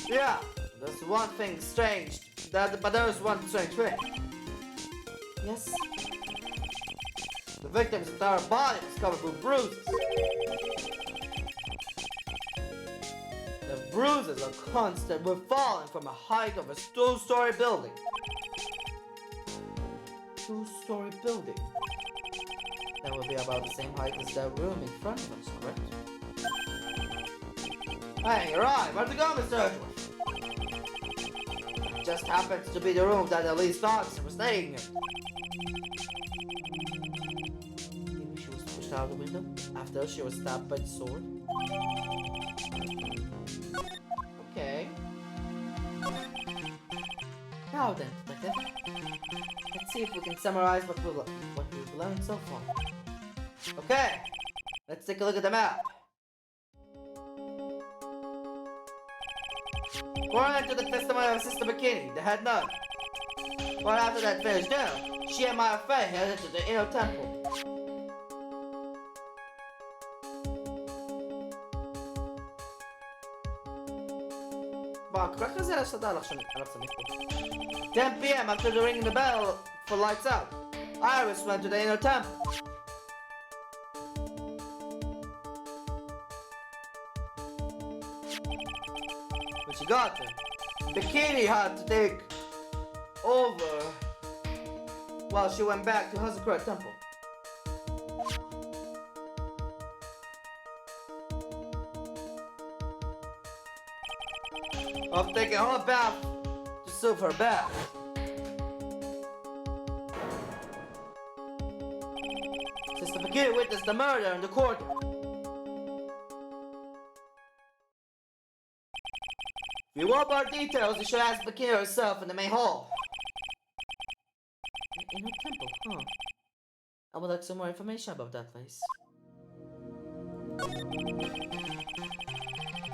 Speaker 1: Yeah, there's one thing strange. But there's one strange thing. Yes? The victim's entire body was covered with bruises. The bruises are constant with falling from a height of a two-story building. Two-story building? That would be about the same height as that room in front of us, correct? Hey, you're right. Where'd you go, Mr. Edgeworth? It just happens to be the room that the least officer was staying in. Maybe she was pushed out the window after she was stabbed by the sword? Okay. Now then, detective. Let's see if we can summarize what we've learned so far. Okay, let's take a look at the map. According to the testimony of Sister Bikini, the head nun, right after that finished dinner, she and my friend headed to the inner temple. Bak, bırak kızı aşağıda alakşam 10 p.m. after the ringing the bell for lights out, Iris went to the inner temple. When she got there, Bikini had to take over while she went back to Hazakura Temple. Of taking a hot bath to soothe her bath. Sister Bikini witnessed the murder in the courtyard. If you want more details, you should ask Bikini herself in the main hall. In her temple, huh? I would like some more information about that place.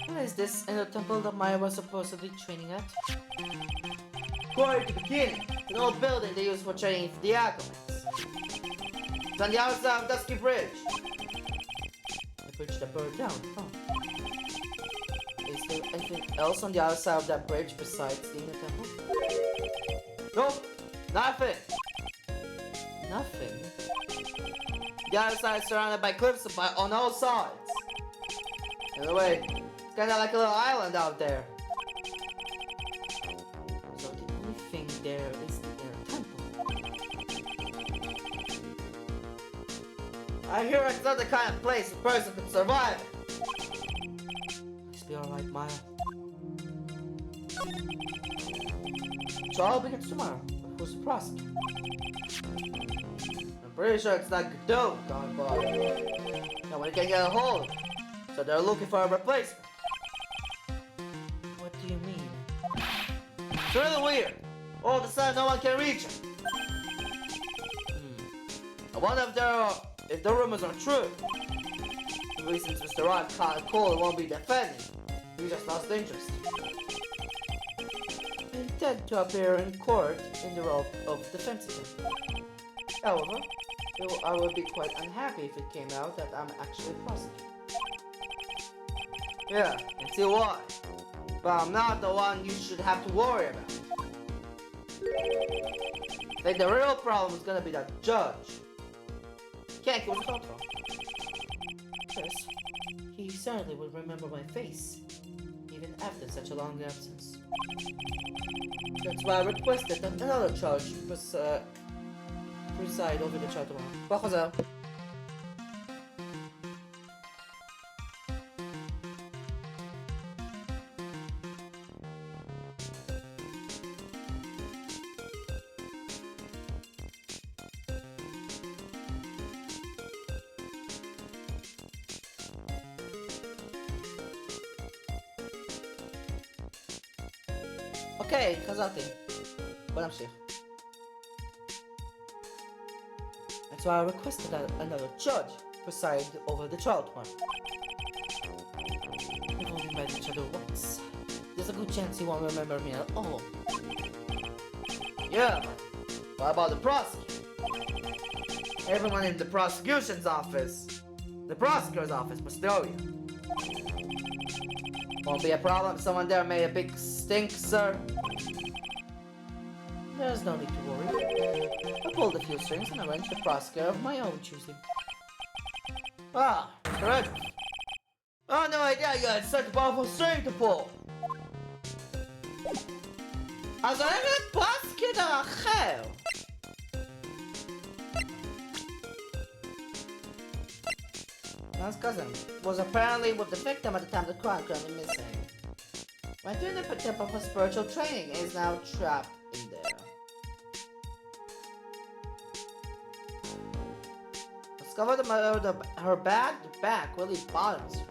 Speaker 1: Where is this inner temple that Maya was supposedly training at? According to Bikini, it's an old building they use for training for the acolytes. It's on the outside of Dusky Bridge. The bridge that burned down, huh? Is there anything else on the other side of that bridge besides the inner temple? Nope, nothing. Nothing? The other side is surrounded by cliffs on all sides. In a way, it's kinda like a little island out there. So the only thing there is the inner temple. I hear it's not the kind of place a person could survive. Please be alright, Maya. Trial begins tomorrow. Who's the prosecutor? I'm pretty sure it's not Godot going by. No one can get a hold of it, so they're looking for a replacement. What do you mean? It's really weird. All of a sudden, no one can reach him. I wonder if the rumors are true. The reasons Mr. Wright can't call won't be defending. He just lost interest. I intend to appear in court in the role of defense attorney. However, I would be quite unhappy if it came out that I'm actually prosecuted. Yeah, I can see why. But I'm not the one you should have to worry about. I think the real problem is gonna be that judge. Can't keep his thoughts wrong. Yes, he certainly will remember my face, even after such a long absence. That's why I requested that another judge preside over the trial tomorrow. Wacht אוקיי, חזרתי. בוא נמשיך. And so I requested that another judge preside over the trial tomorrow. We've only met each other once. There's a good chance he won't remember me at all. Yeah, but what about the prosecutor? Everyone in the prosecution's office, the prosecutor's office must know you. Won't be a problem if someone there made a big stink, sir. There's no need to worry. I pulled a few strings and arranged the prosecutor of my own choosing. Ah, correct. I had no idea you had such a powerful string to pull. אז אני אגיד פרוסקיוטר אחר. That's cousin was apparently with the victim at the time the crime currently missing. Went through the temple for spiritual training and is now trapped in there. Discovered her bag, the back really bothers her.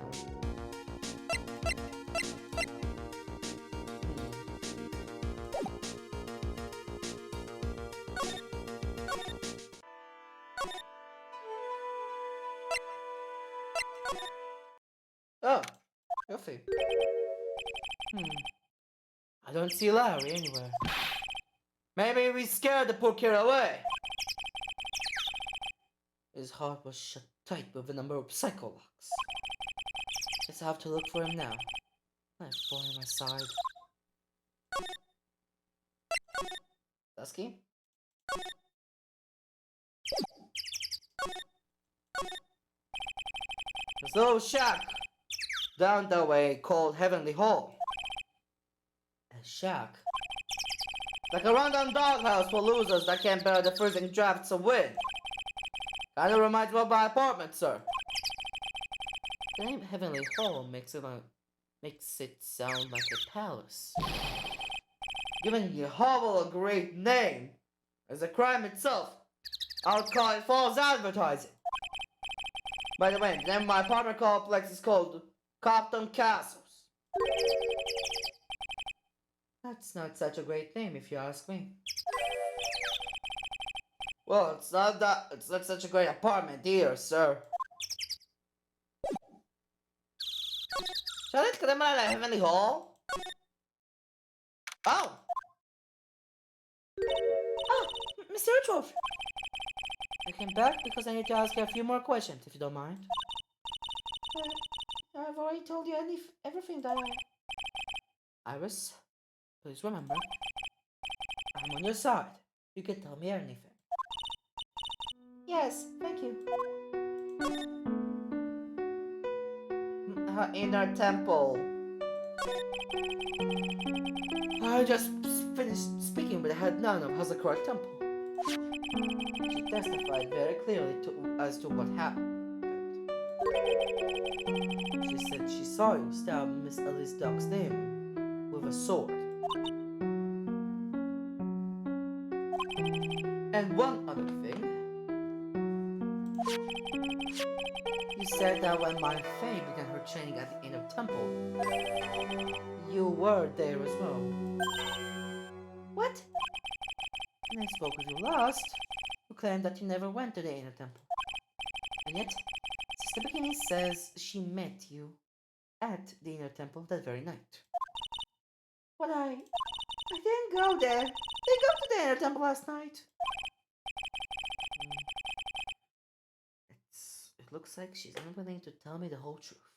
Speaker 1: Oh, yoffi. I don't see Larry anywhere. Maybe we scared the poor kid away. His heart was shut tight with a number of psycho locks. Guess I have to look for him now. I bore him aside. Dusky? There's a little shack down that way called Heavenly Hall. A shack? Like a rundown doghouse for losers that can't bear the freezing drafts of wind. Kinda reminds me of my apartment, sir. The name Heavenly Hall makes it sound like a palace. Giving the hovel a great name as a crime itself, I would call it false advertising. By the way, the name of my apartment complex is called Compton Castles. That's not such a great name if you ask me. Well, it's not such a great apartment either, sir. Shall I להתקדם על ה-Heavenly Hall? Oh! Oh, Mr. Richwolf! I came back because I need to ask you a few more questions, if you don't mind. I've already told you everything that Iris, please remember, I'm on your side. You can tell me anything. Yes, thank you. Her inner temple. I just finished speaking with the head nun of Hazakura Temple. She testified very clearly as to what happened. She said she saw you stab Miss Elise Duck's name with a sword. And one other thing. You said that when my Faye began her training at the Inner Temple, you were there as well. What? When I spoke with you last, you claimed that you never went to the Inner Temple. And yet, Sister Bikini says she met you at the Inner Temple that very night. But I didn't go there. I didn't go to the Inner Temple last night. It looks like she's unwilling to tell me the whole truth.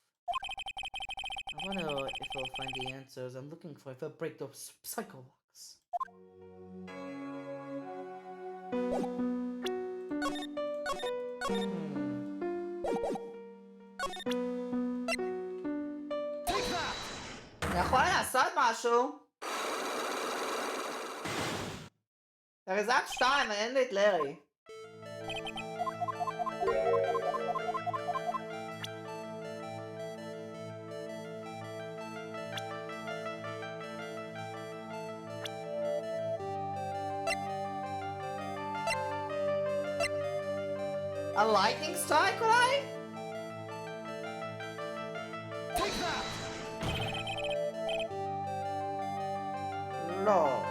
Speaker 1: I wonder if I'll find the answers I'm looking for if I break those psycho locks. אני יכול לעשות משהו? הרי זה רק 2, אין לי את לארי. A lightning strike, right? Take that! all.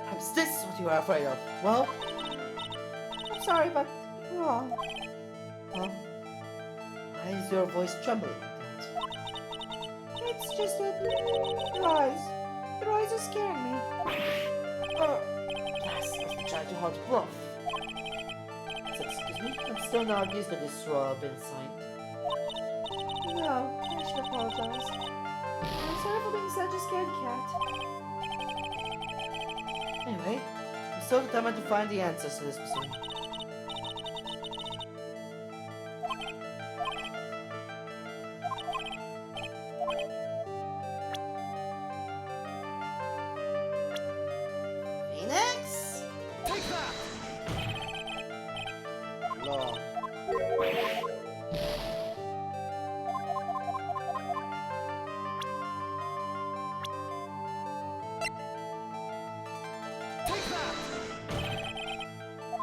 Speaker 1: Perhaps this is what you are afraid of. Well, I'm sorry, but you're wrong. Huh? Why is your voice trembling like that? It's just that your eyes are scaring me. Yes, must be trying too hard to bluff. So, excuse me, I'm still not used to this been signed. No, I should apologize. I'm sorry for being such a scaredy cat. Anyway, I'm still determined to find the answers to this mystery. Phoenix? Take that! Law.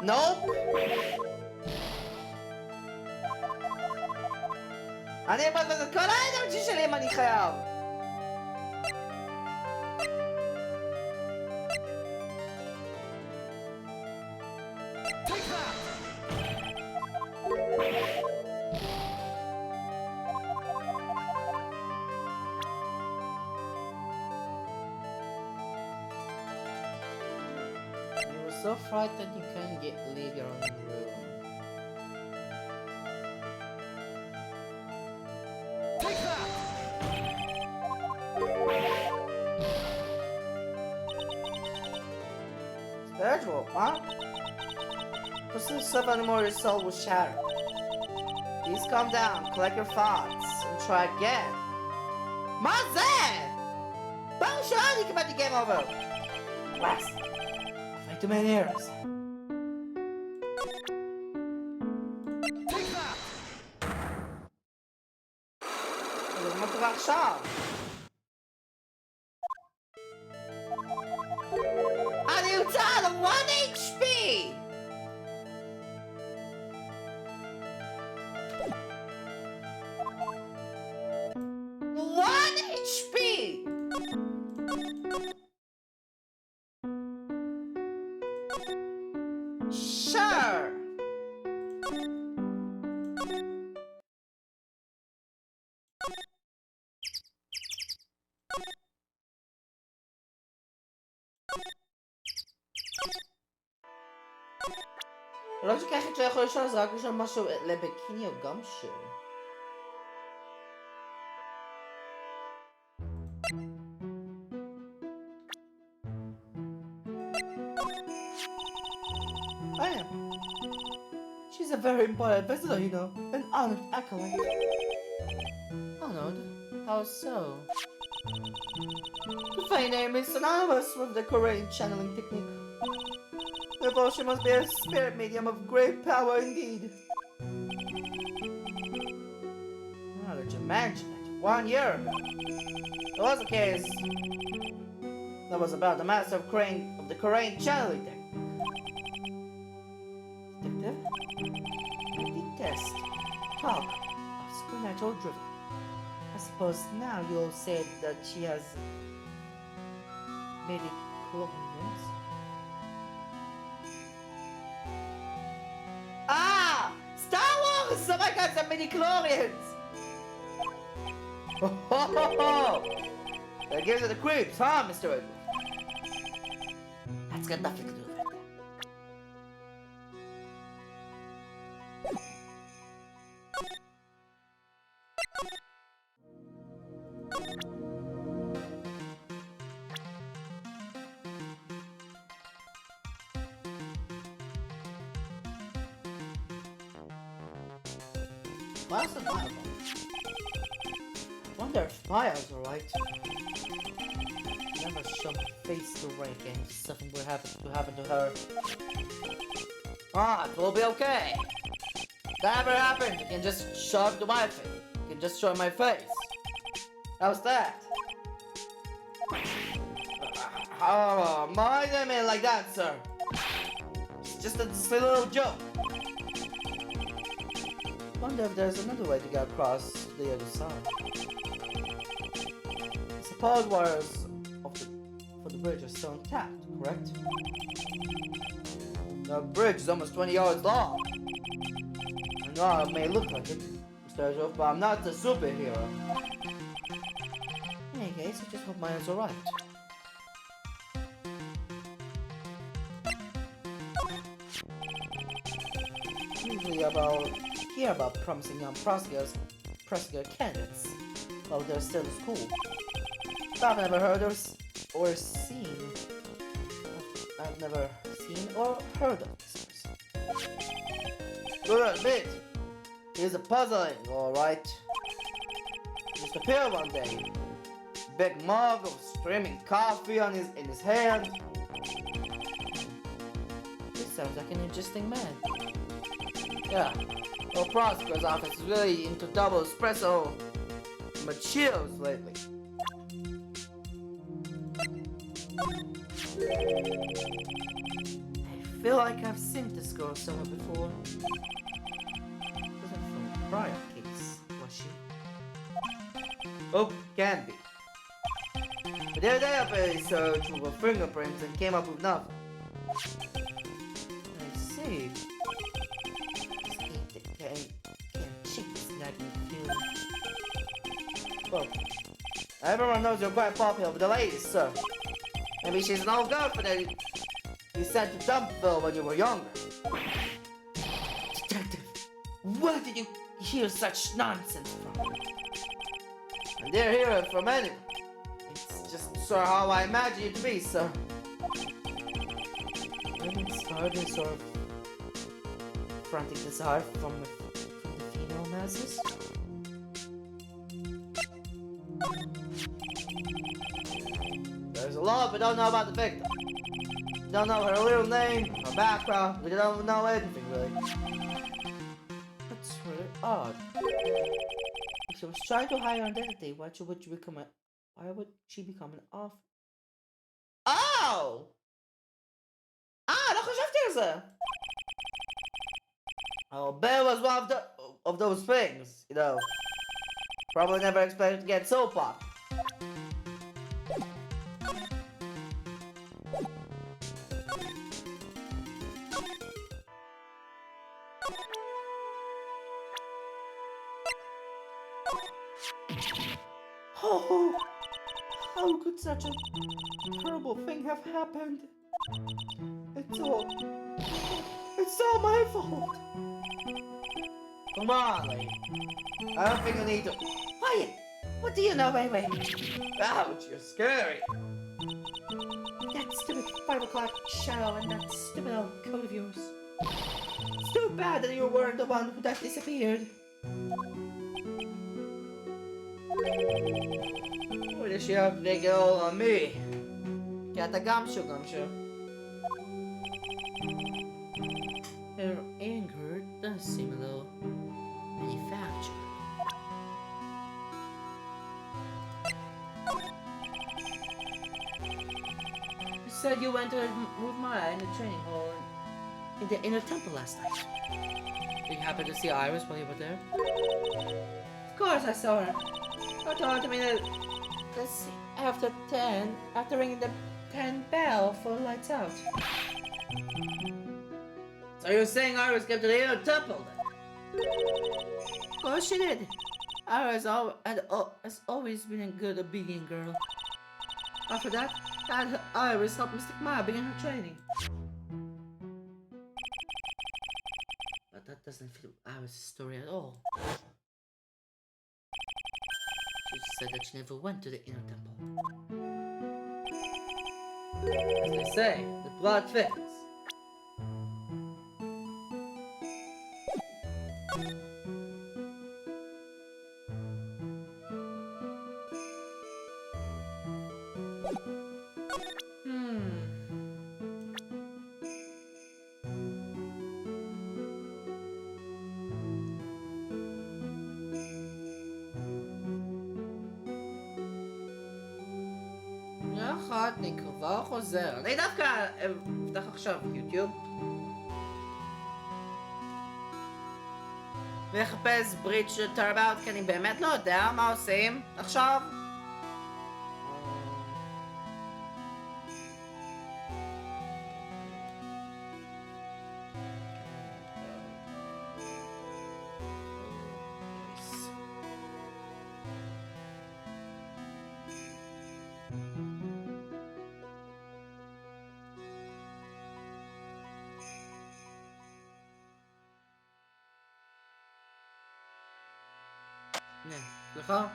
Speaker 1: Nope. אני מבזבז את כל האנרגי שלי אם אני חייב. You were so frightened you couldn't leave your own room. Take that! Spiritual, huh? Pursue yourself anymore, your soul will shatter. Please calm down, collect your thoughts, and try again. Mazet! Don't show you about the game over! Last. Too many errors. Take that! מה קורה עכשיו? אני יוצא על 1 HP! Sure. לא שכחת שיכול לשאול, אז רק לשאול משהו לביקיני או גמשו. I am. She's a very important visitor, you know, an honored acolyte. Honored? How so? The fine name is synonymous with the Korean channeling technique. Therefore, she must be a spirit medium of great power indeed. Now that you mention it, 1 year ago, there was a case that was about the master of the Korean channeling technique. Detective? Talk of supernatural driven. I suppose now you'll say that she has midi-chlorians. Ah! Star Wars! Somebody got some midi-chlorians! Oh, that gives it the creeps, huh, Mr. Edward? That's got nothing to do with it. What's the Bible? I wonder if Maya's alright. Never show my face to Ray again if something would happen to her. Ah, it will be okay. If that ever happened, you can just show up to my face. You can just show my face. How's that? Oh, my name ain't like that, sir. It's just a silly little joke. Wonder if there's another way to get across the other side. suppose wires for the bridge are still intact, correct? The bridge is almost 20 yards long. I know it may look like it, Mr. Joseph, but I'm not a superhero. In any case, I just hope mine is alright. Usually hear about promising young prosecutor candidates while they're still in school. But I've never heard or seen. I've never seen or heard of this person. Good admit, he's a puzzling, alright. Just appeared one day. Big mug of streaming coffee in his hand. This sounds like an interesting man. Yeah, the prosecutor's office is really into double espresso macchiatos lately. I feel like I've seen this girl somewhere before. Wasn't from a prior case, was she? Oh, can be. But the other day I searched for fingerprints and came up with nothing. I see. Well, everyone knows you're quite popular with the ladies, sir. Maybe she's an old girlfriend that you sent to Dumpville when you were younger. Detective, where did you hear such nonsense from? I didn't hear it from anyone. It's just sort of how I imagine you to be, sir. It's hardly sort of fronting desire from the female masses. There's a lot we don't know about the victim. We don't know her real name, her background, we don't know anything really. That's really odd. If she was trying to hide her identity, why would she become an off? Oh! לא חשבתי על זה! Oh, Ben was one of those things, you know. Probably never expected to get so popular. Oh, how could such a terrible thing have happened? It's all my fault. Come on, lady. I don't think you need to. Quiet! What do you know, anyway? Ouch, you're scary. That stupid 5 o'clock shadow and that stupid old coat of yours. It's too bad that you weren't the one that disappeared. What does she have to take it all on me? Got the gumshoe. Her anger does seem a little manufactured. You said you went to move Maya in the training hall in the inner temple last night. Did you happen to see Iris while you were there? Of course I saw her. She told me that after ringing the 10 bell for lights out. So you're saying Iris kept to the inner temple then? Of course she did. Iris has always been a good obedient girl. After that, Iris helped Mystic Maya begin her training. But that doesn't fit Iris' story at all. She said that she never went to the inner temple. As they say, the plot thickens. אני כבר חוזר. אני דווקא אפתח עכשיו יוטיוב ויחפש ברידג' טרבאוט, כי אני באמת לא יודע מה עושים עכשיו. סליחה?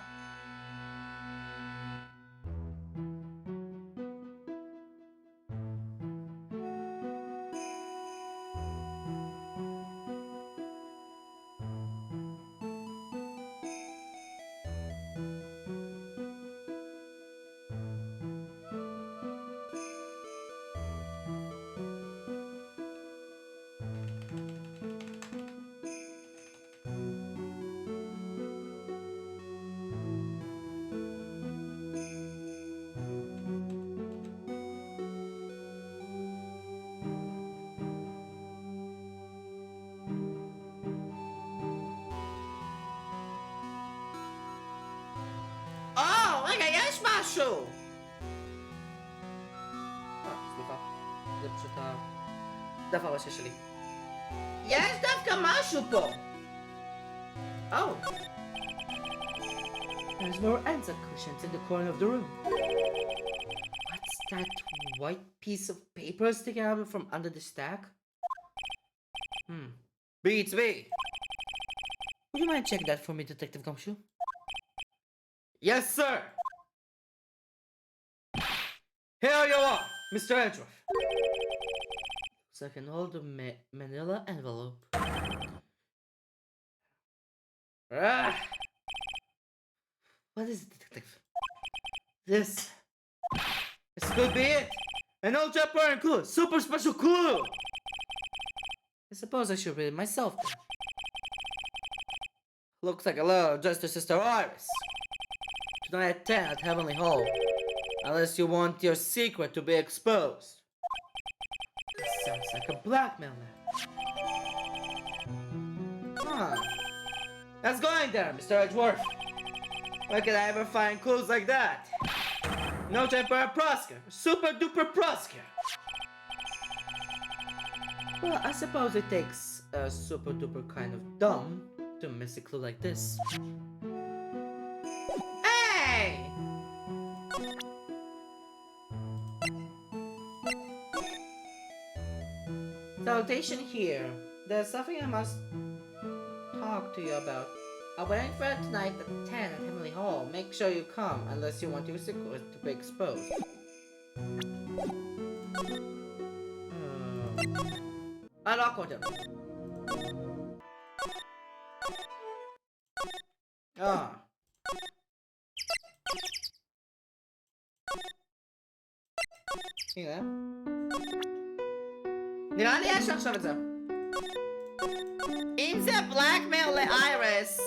Speaker 1: רגע, יש משהו! סליחה, זה פשוט הדף הראשי שלי. יש דווקא משהו פה! There's more answer cushions in the corner of the room. What's that white piece of paper sticking out from under the stack? Beats me! Would you mind checking that for me, Detective Gumshoe? Yes, sir! Here you are, Mr. Edgeworth. So I can hold the manila envelope. What is it, Detective? This could be it! An old Japan clue! Super special clue! I suppose I should read it myself then. Looks like a letter addressed to Sister Iris. Tonight at 10 at Heavenly Hall. Unless you want your secret to be exposed. This sounds like a blackmail man. Let's go in there, Mr. Edgeworth. Where can I ever find clues like that? No time for a prosecutor. Super duper prosecutor. Well, I suppose it takes a super duper kind of dumb to miss a clue like this. Hey! Salutation here. There's something I must talk to you about. I'll wait for it tonight at 10 at Heavenly Hall. Make sure you come, unless you want your secret to be exposed. Unlock with him. הנה. נראה לי יש עכשיו את זה. אם זה בלאקמייל לאיירס,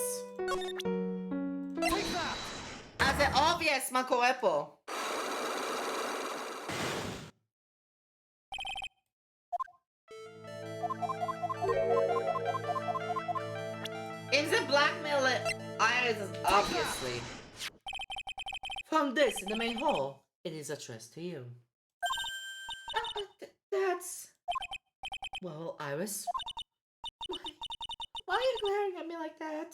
Speaker 1: אז זה obvious מה קורה פה. אם זה בלאקמייל לאיירס, אז obviously. From this in the main hall, it is addressed to you. That's... Well, Iris? Why are you glaring at me like that?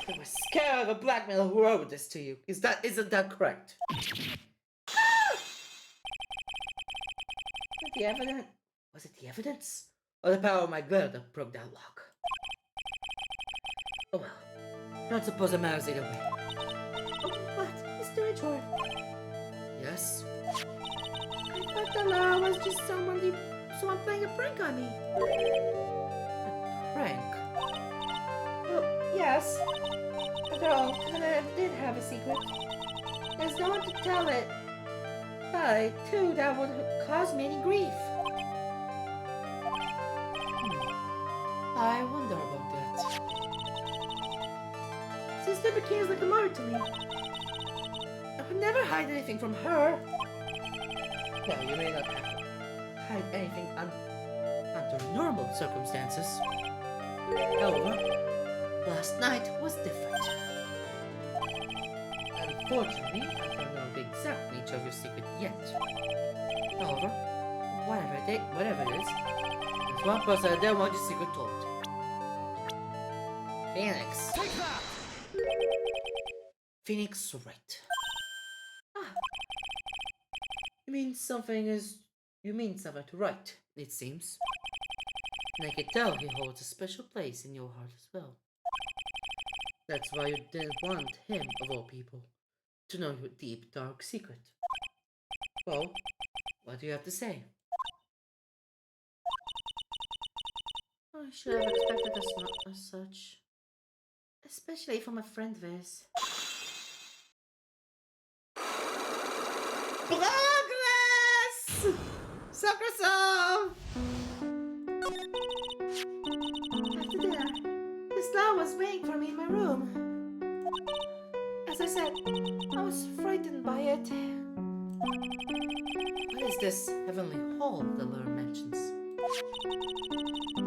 Speaker 1: You were scared of a blackmailer who wrote this to you. Isn't that correct? The evidence? Was it the evidence? Or the power of my glare that broke that lock? Oh well. Don't suppose it matters either way. Oh, what? Mr. Edgeworth? Yes? I thought the law was just someone playing a prank on me. A prank? Well, yes. After all, I did have a secret. There's no one to tell it. Too, that would cause me any grief. I wonder about that. Sister becomes like a mother to me. I would never hide anything from her. No, you may not hide anything under normal circumstances. However, last night was different. Unfortunately, I don't know the exact nature of your secret yet. However, whatever it is, there's one person I don't want your secret told. Phoenix. Take that! Phoenix Wright. You mean something to Wright, it seems. And I can tell he holds a special place in your heart as well. That's why you didn't want him, of all people, to know your deep, dark secret. Well, what do you have to say? I should have expected as such. Especially from a friend of his. Progress! Sucker. After dinner, the star was waiting for me in my room. As I said, I was frightened by it. What is this heavenly hall the lure mentions?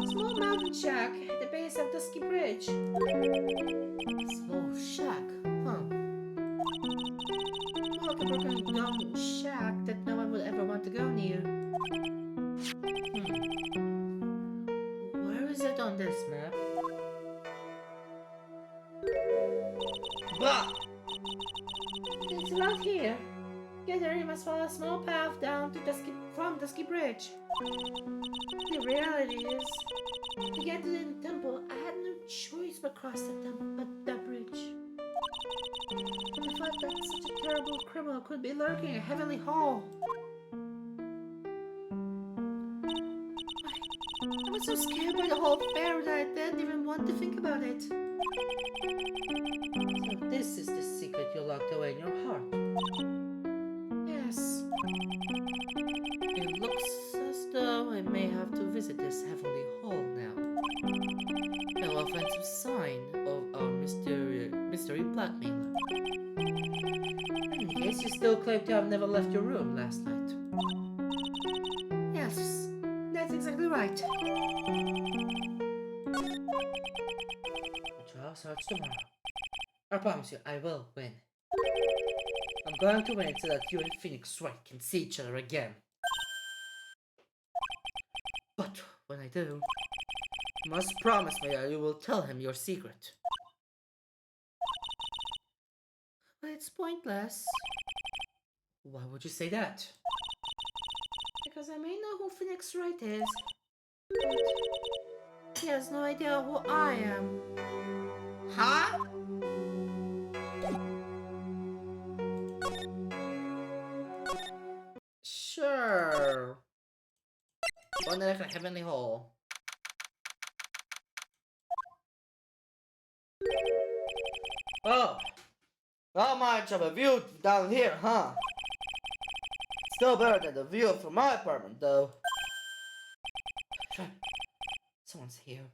Speaker 1: Small mountain shack at the base of Dusky Bridge. Small shack, huh? More like a broken down shack that no one would ever want to go near. Where is it on this map? Bah! It's around here. Get there, you must follow a small path down to from Dusky Bridge. The reality is, to get to the temple, I had no choice but cross that bridge. I thought that such a terrible criminal could be lurking in a heavenly hall. I was so scared by the whole affair that I didn't even want to think about it. So this is the secret you locked away in your heart. Yes. It looks as though I may have to visit this heavenly hall now. No offensive sign of our mystery blackmailer. In case you still claim to have never left your room last night. Yes, that's exactly right. The trial starts tomorrow. I promise you, I will win. I'm going to win so that you and Phoenix Wright can see each other again. But when I do, you must promise me that you will tell him your secret. But it's pointless. Why would you say that? Because I may know who Phoenix Wright is, but he has no idea who I am. Huh? Sure. One like a heavenly hole. Oh, not much of a view down here, huh? Still better than the view from my apartment, though. Someone's here.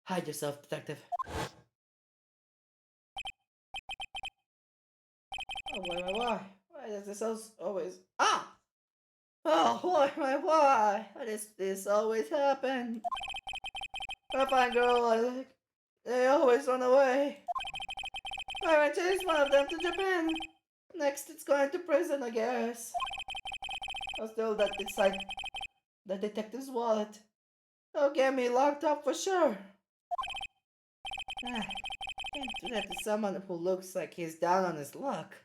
Speaker 1: Hide yourself, detective. Oh, why? Why does this always... Ah! Oh, why? Why does this always happen? I find girls, they always run away. I chased one of them to Japan. Next, it's going to prison, I guess. I'll steal that inside the detective's wallet. They'll get me locked up for sure. Can't do that to someone who looks like he's down on his luck.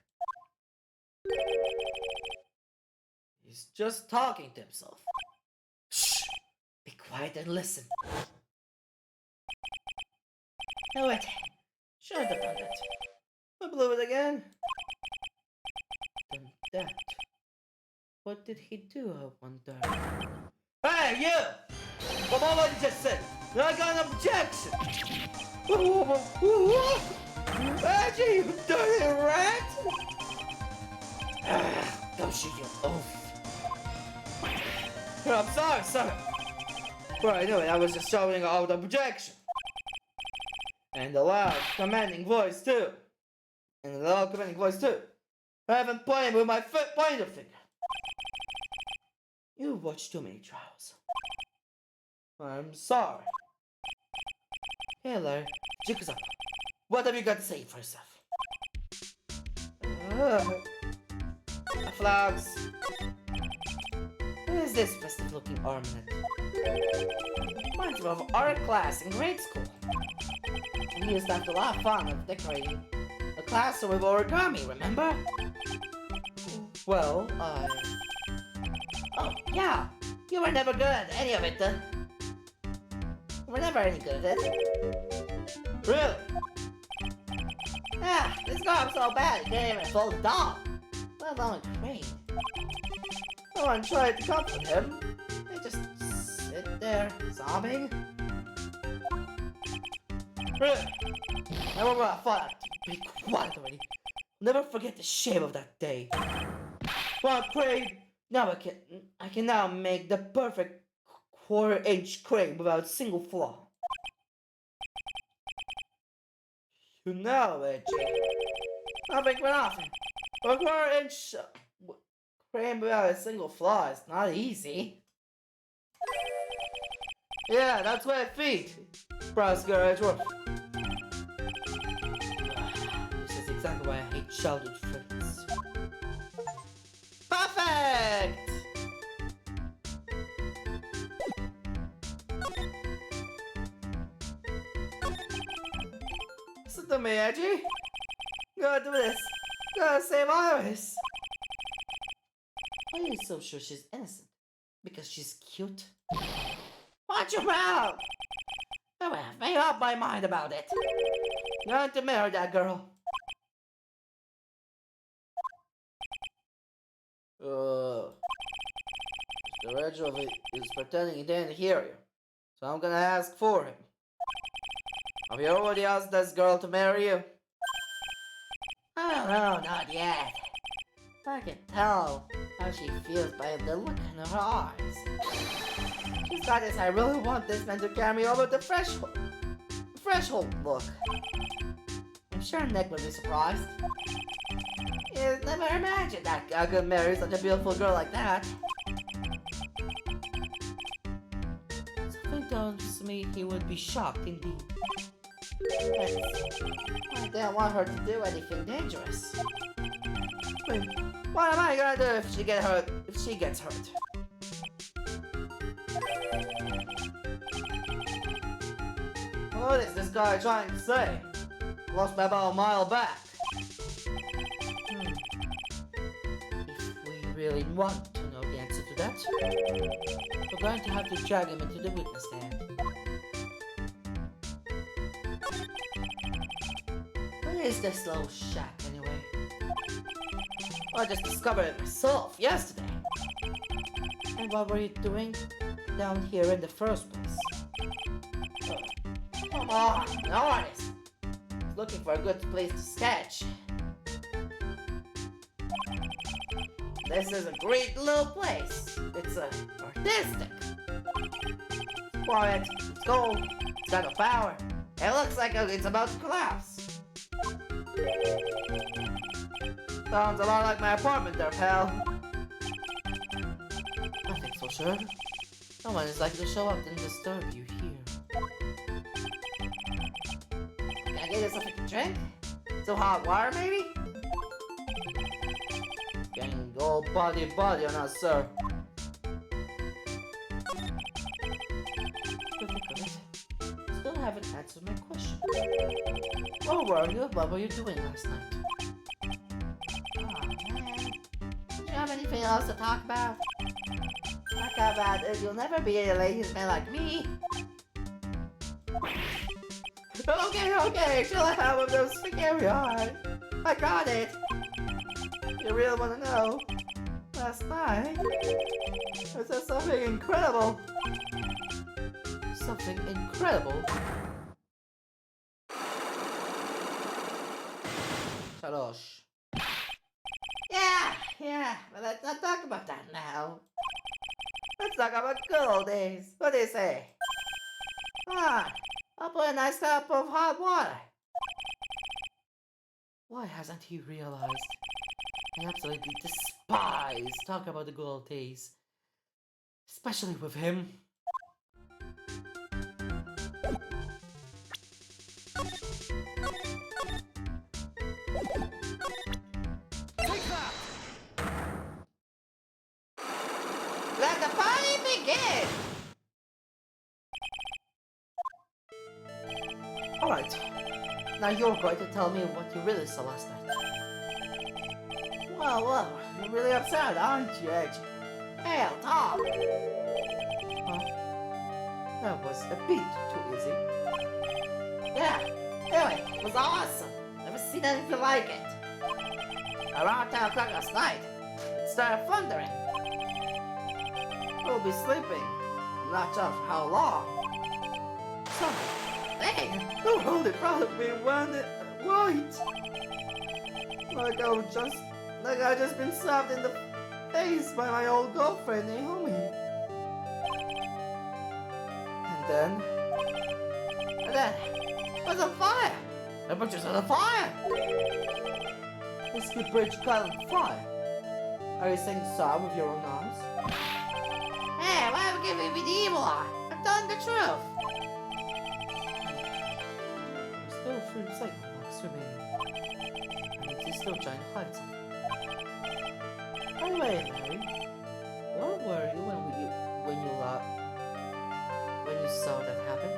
Speaker 1: He's just talking to himself. Shh! Be quiet and listen. No, wait. Should have done that. I blew it again. Done that. What did he do, I wonder? Hey, you! Come on, what you just said. I got an objection. Reggie, you dirty rat! Don't shoot your oath. I'm sorry, sir. Well, I know it. I was just showing out objection. And a loud, commanding voice, too. I haven't pointed with my pointer finger. You've watched too many trials. I'm sorry. Hey, Larry. Jiggles up. What have you got to say for yourself? Flags. What is this festive-looking ornament? Reminds me of art class in grade school. We used to have a lot of fun of decorating a classroom with origami, remember? Well, oh, yeah. You were never good at any of it, You were never any good at it. Really? scarf so bad it can't even fold down, let alone crane. No one tried to comfort him. They just sit there, sobbing. Never would have thought to be quiet already. Never forget the shame of that day. Well, crane. Now I can now make the perfect quarter-inch crane without a single flaw. You know it, nothing for nothing. A quarter-inch crane without a single flaw is not easy. Yeah, that's what I think, Proscar Edgeworth. This is exactly why I hate childhood friends. Perfect! Listen to me, Edgy. Gotta do this. Gotta save Iris. Why are you so sure she's innocent? Because she's cute? Watch your mouth! I will have made up my mind about it. You're going to marry that girl. Mr. Edgeworth is pretending he didn't hear you, so I'm gonna ask for him. Have you already asked this girl to marry you? I don't know, not yet. But I can tell how she feels by the look in her eyes. She's got this I really want this man to carry me over the threshold look. I'm sure Nick would be surprised. He's never imagined that I could marry such a beautiful girl like that. Something tells me he would be shocked indeed. I didn't want her to do anything dangerous. What am I gonna do if she gets hurt? What is this guy trying to say? Lost me about a mile back. If we really want to know the answer to that, we're going to have to drag him into the witness stand. Where is this little shack anyway? I just discovered it myself yesterday. And what were you doing down here in the first place? Oh, come on, an artist! He's looking for a good place to sketch. This is a great little place. It's artistic. It's quiet, it's cold, it's got no power. It looks like it's about to collapse. Sounds a lot like my apartment there, pal. I think so, sure. No one is likely to show up and disturb you here. Can I get you something to drink? Some hot water, maybe? Getting all body on us, sir. Still haven't answered my question. Where were you? What were you doing last night? Do you have anything else to talk about? Talk about it. You'll never be a ladies' man like me. Okay, chill out with those scary eyes. I got it. You really want to know? Last night, I said something incredible. Something incredible? Shalosh. Yeah, but let's not talk about that now. Let's talk about good old days. What do you say? I'll put a nice cup of hot water. Why hasn't he realized? I absolutely despise talking about the good old days. Especially with him. Let the party begin! Alright, now you're going to tell me what you really saw last night. Well, you're really upset, aren't you, Edge? Hell, talk! Huh? That was a bit too easy. Yeah, anyway, it was awesome. Never see that if you like it. Around 10 o'clock last night, it started thundering. We'll be sleeping. I'm not sure for how long. Something big rolled in front of me when it white. Like I just been slapped in the face by my old girlfriend Naomi. And then it was on fire. The bridge was on fire. This good bridge caught on fire. Are you saying you saw with your own eyes? Hey, why are you giving me the evil eye? I'm telling the truth. There's still 3 cycle blocks remaining. And he's still trying to hide something. By the way, Larry, where were you when you saw that happen?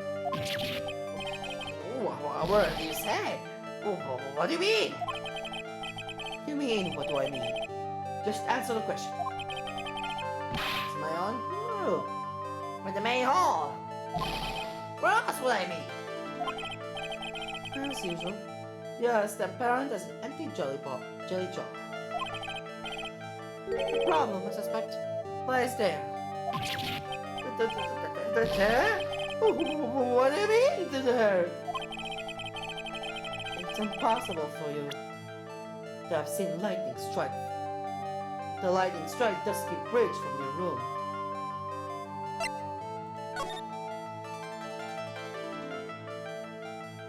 Speaker 1: What do you say? What do you mean? You mean, what do I mean? Just answer the question. It's my own room. With the main hall. Where else would I mean? As usual. Yes, the parent has an empty jelly jar. The problem, I suspect, lies there. The chair? What do you mean, the chair? It's impossible for you to have seen lightning strike. The lightning strike dusky bridge from your room.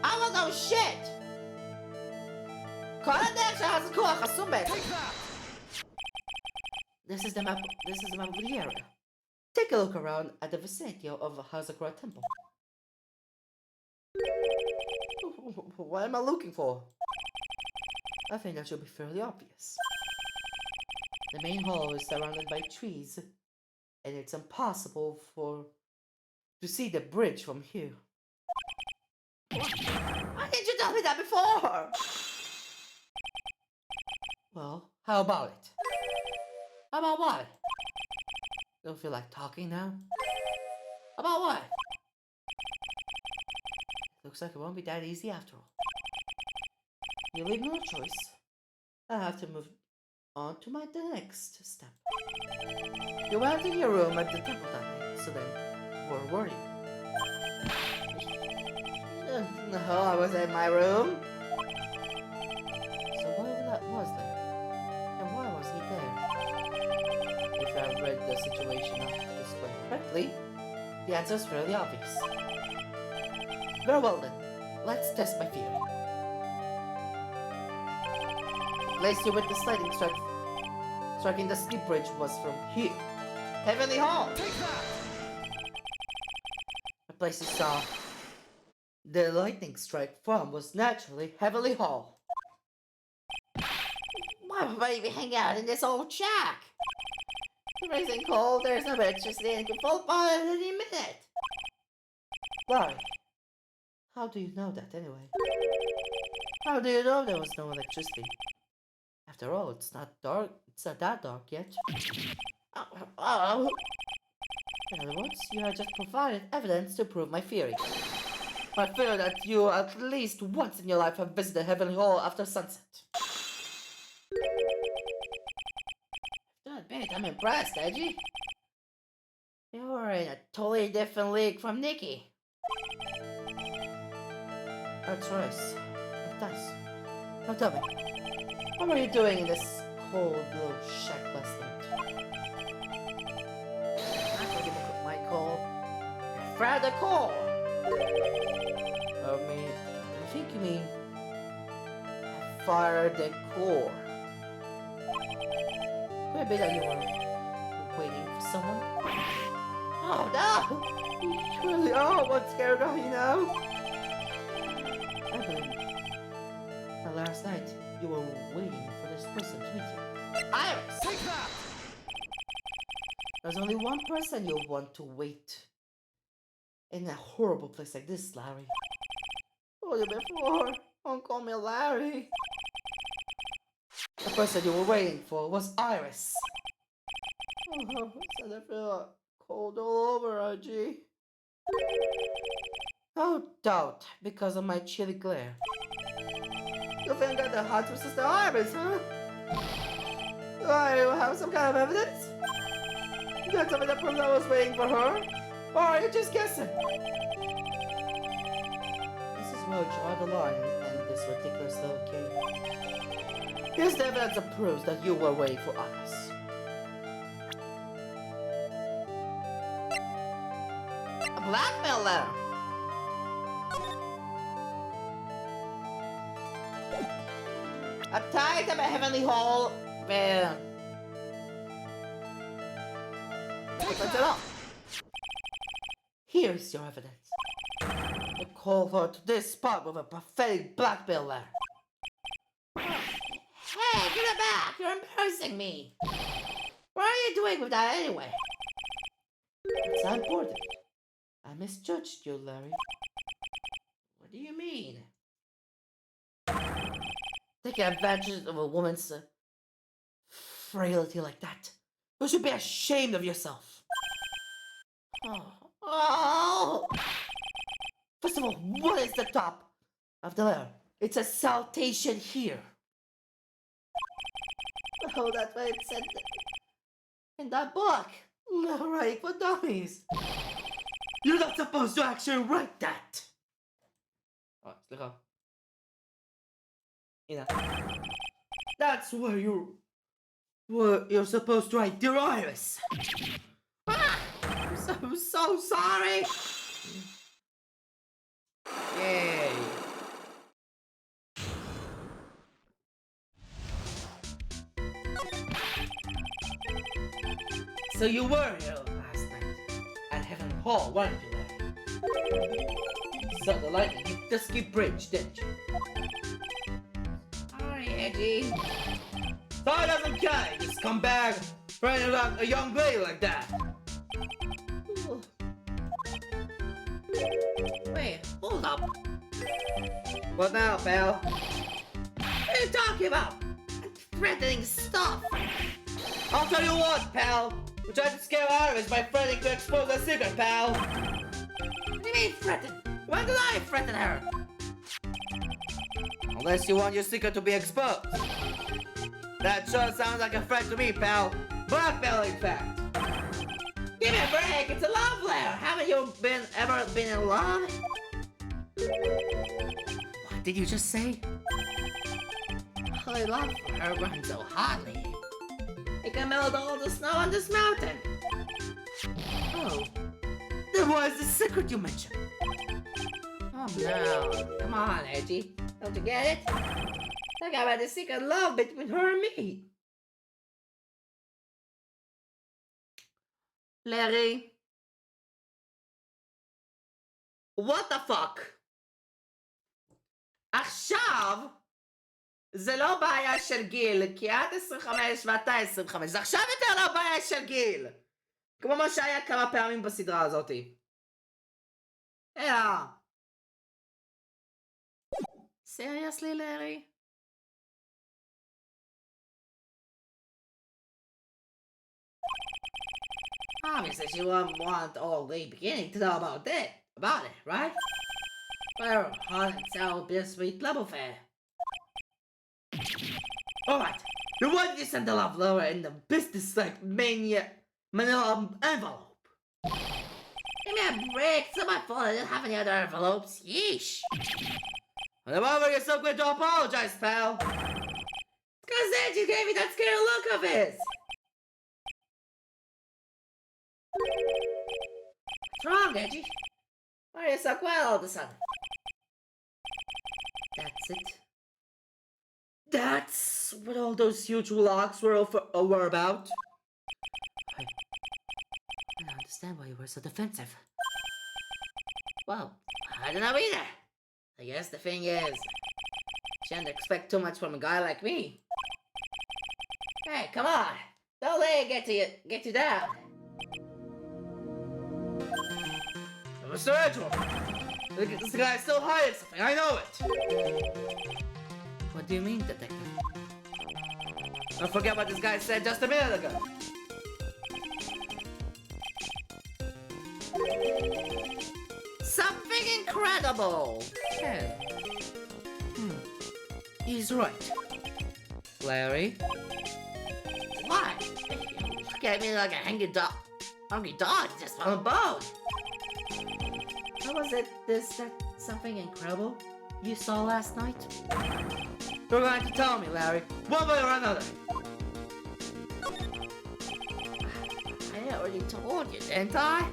Speaker 1: I don't know shit! This is the map of the area. Take a look around at the vicinity of the Hazakura Temple. What am I looking for? I think that should be fairly obvious. The main hall is surrounded by trees, and it's impossible to see the bridge from here. Why didn't you tell me that before? Well, how about it? How about what? Don't feel like talking now? About what? Looks like it won't be that easy after all. You leave no choice. I have to move on to the next step. You went to your room at the temple that night, so then, where were you? No, I was in my room. So what was there? And why was he there? If I read the situation up this way correctly, the answer is fairly obvious. Very well then, let's test my theory. The place you with the sliding striking the ski bridge was from here. Heavenly Hall! Take that! The place you saw the lightning strike from was naturally Heavenly Hall. Why would I even hang out in this old shack? It's freezing cold, there's no electricity, and it can fall apart at any minute. Why? How do you know that anyway? How do you know there was no electricity? After all, it's not dark. It's not that dark yet. In other words, you have just provided evidence to prove my theory. I fear that you at least once in your life have visited Heavenly Hall after sunset. Don't admit, I'm impressed, Edgy. You're in a totally different league from Nikki. That's right. Nice. Now tell me, what were you doing in this cold little shack last night? I'm going to cook my coal. Fry the coal! I think you mean fire the core. Could it be that you were waiting for someone? Oh no! You really are what's scared of you now? I believe that last night you were waiting for this person to meet you. Iris! Take that! There's only one person you'll want to wait in a horrible place like this, Larry. Told you before, don't call me Larry. The person you were waiting for was Iris. Oh, I feel cold all over, RG. No doubt, because of my chilly glare. You think that the heart was Sister Iris, huh? Do you have some kind of evidence? You got something that proves I was waiting for her? Or are you just guessing? This is where we draw the line and this ridiculous little game. Here's the evidence that proves that you were waiting for Iris. A blackmail letter! I'm tied up a heavenly hole where... What's it all? Here's your evidence. I called her to this spot with a pathetic blackmail letter. Hey, give it back! You're embarrassing me! What are you doing with that anyway? It's not important. I misjudged you, Larry. What do you mean? Taking advantage of a woman's frailty like that. You should be ashamed of yourself. Oh. First of all, what is the top of the letter? It's a salutation here. Oh, that's what it said in that book. Right for dummies. You're not supposed to actually write that. Oh, slicha. That's where you're supposed to write Dear Iris. I'm so sorry. Yay. So you were here last night at Heaven Hall, weren't you, Larry? Saw the lightning hit Dusky Bridge, didn't you? Eddie. So it doesn't care, you scumbag, running around a young lady like that. Ooh. Wait, hold up. What now, pal? What are you talking about? Threatening stuff. I'll tell you what, pal. You tried to scare Iris by threatening to expose her secret, pal. What do you mean threaten? When did I threaten her? Unless you want your secret to be exposed. That sure sounds like a threat to me, pal. Blackmail, in fact. Give me a break, it's a love letter. Haven't you ever been in love? What did you just say? My love for her runs so hotly. It can melt all the snow on this mountain. Oh. Then what is the secret you mentioned? Oh no. Come on, Edgy. Don't you get it? Talk about the secret love between her and me. Larry. What the fuck? עכשיו זה לא בעיה של גיל, כי את 25 ואתה 25. זה עכשיו יותר לא בעיה של גיל. כמו מה שהיה כמה פעמים בסדרה הזאתי. Seriously, Larry? Obviously, she wouldn't want all the beginning to know about it, right? Well, hot and sour, bittersweet love affair. Alright, then why did you send the love letter in the business-like manila envelope? Give me a break, it's not my fault I didn't have any other envelopes, yeesh. And why were you so quick to apologize, pal? It's because Angie gave me that scared look of his. What's wrong, Angie? Why are you so quiet all of a sudden? That's it. That's what all those huge logs were about? I don't understand why you were so defensive. Well, I don't know either. I guess the thing is, shouldn't expect too much from a guy like me. Hey, come on! Don't let it get you down. Mr. Edgeworth, this guy's still hiding something. I know it. What do you mean, detective? Don't forget what this guy said just a minute ago. Something incredible! Yeah. He's right. Larry? What? Look at me like a hungry dog just on a bone. How was it? Is that something incredible you saw last night? You're going to tell me, Larry, one way or another. I already told you, didn't I?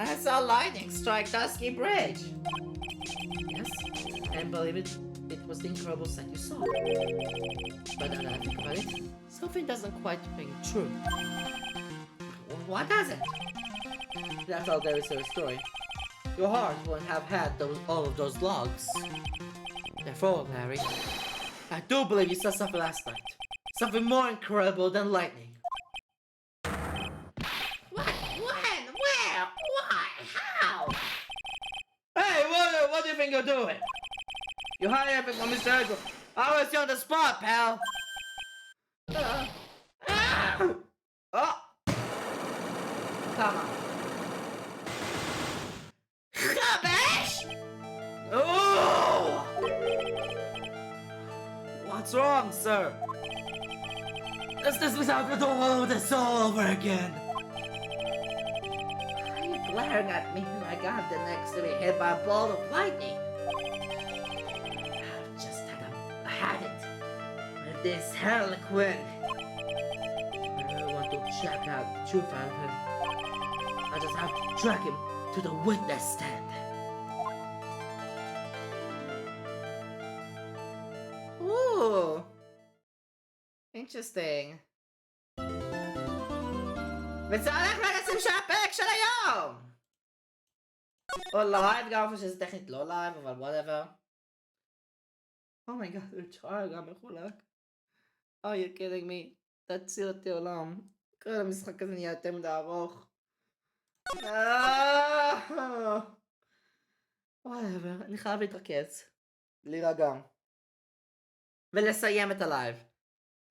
Speaker 1: I saw lightning strike Dusky Bridge. Yes, and believe it, it was the incredible sight you saw. But now that I think about it, something doesn't quite ring true. What does it? That's all there is to the story. Your heart wouldn't have had all of those logs. Therefore, Larry, I do believe you saw something last night. Something more incredible than lightning. What? When? Where? Why? How? Hey, what do you think you're doing? You hide everything from Mr. Edward. I was you on the spot, pal. Oh! Come on. Rubbish! Oh! What's wrong, sir? Let's just without the door this all over again. Why are you glaring at me like I'm the next to be hit by a ball of lightning? I've just had it with this Harlequin. I really want to check out the truth out of him. I just have to drag him to the witness stand. Ooh. Interesting. וזה הולך לרצים של הפרק של היום! או לייב, גם איפה שזה טכנית לא לייב, אבל whatever. אומייגאד, זה גם מחולק. Oh, you're kidding me. תציל אותי עולם. כל המשחק הזה נהיה יותר מדי ארוך. whatever, אני חייב להתרכז. להירגע. ולסיים את הלייב.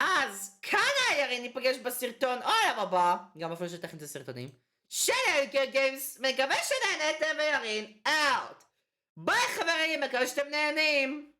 Speaker 1: אז כאן ירין ניפגש בסרטון הערב הבא, גם אפילו שטכנית זה סרטונים, של ירין גיימס, מקווה שנהנתם וירין אאוט. ביי חברים, מקווה שאתם נהנים.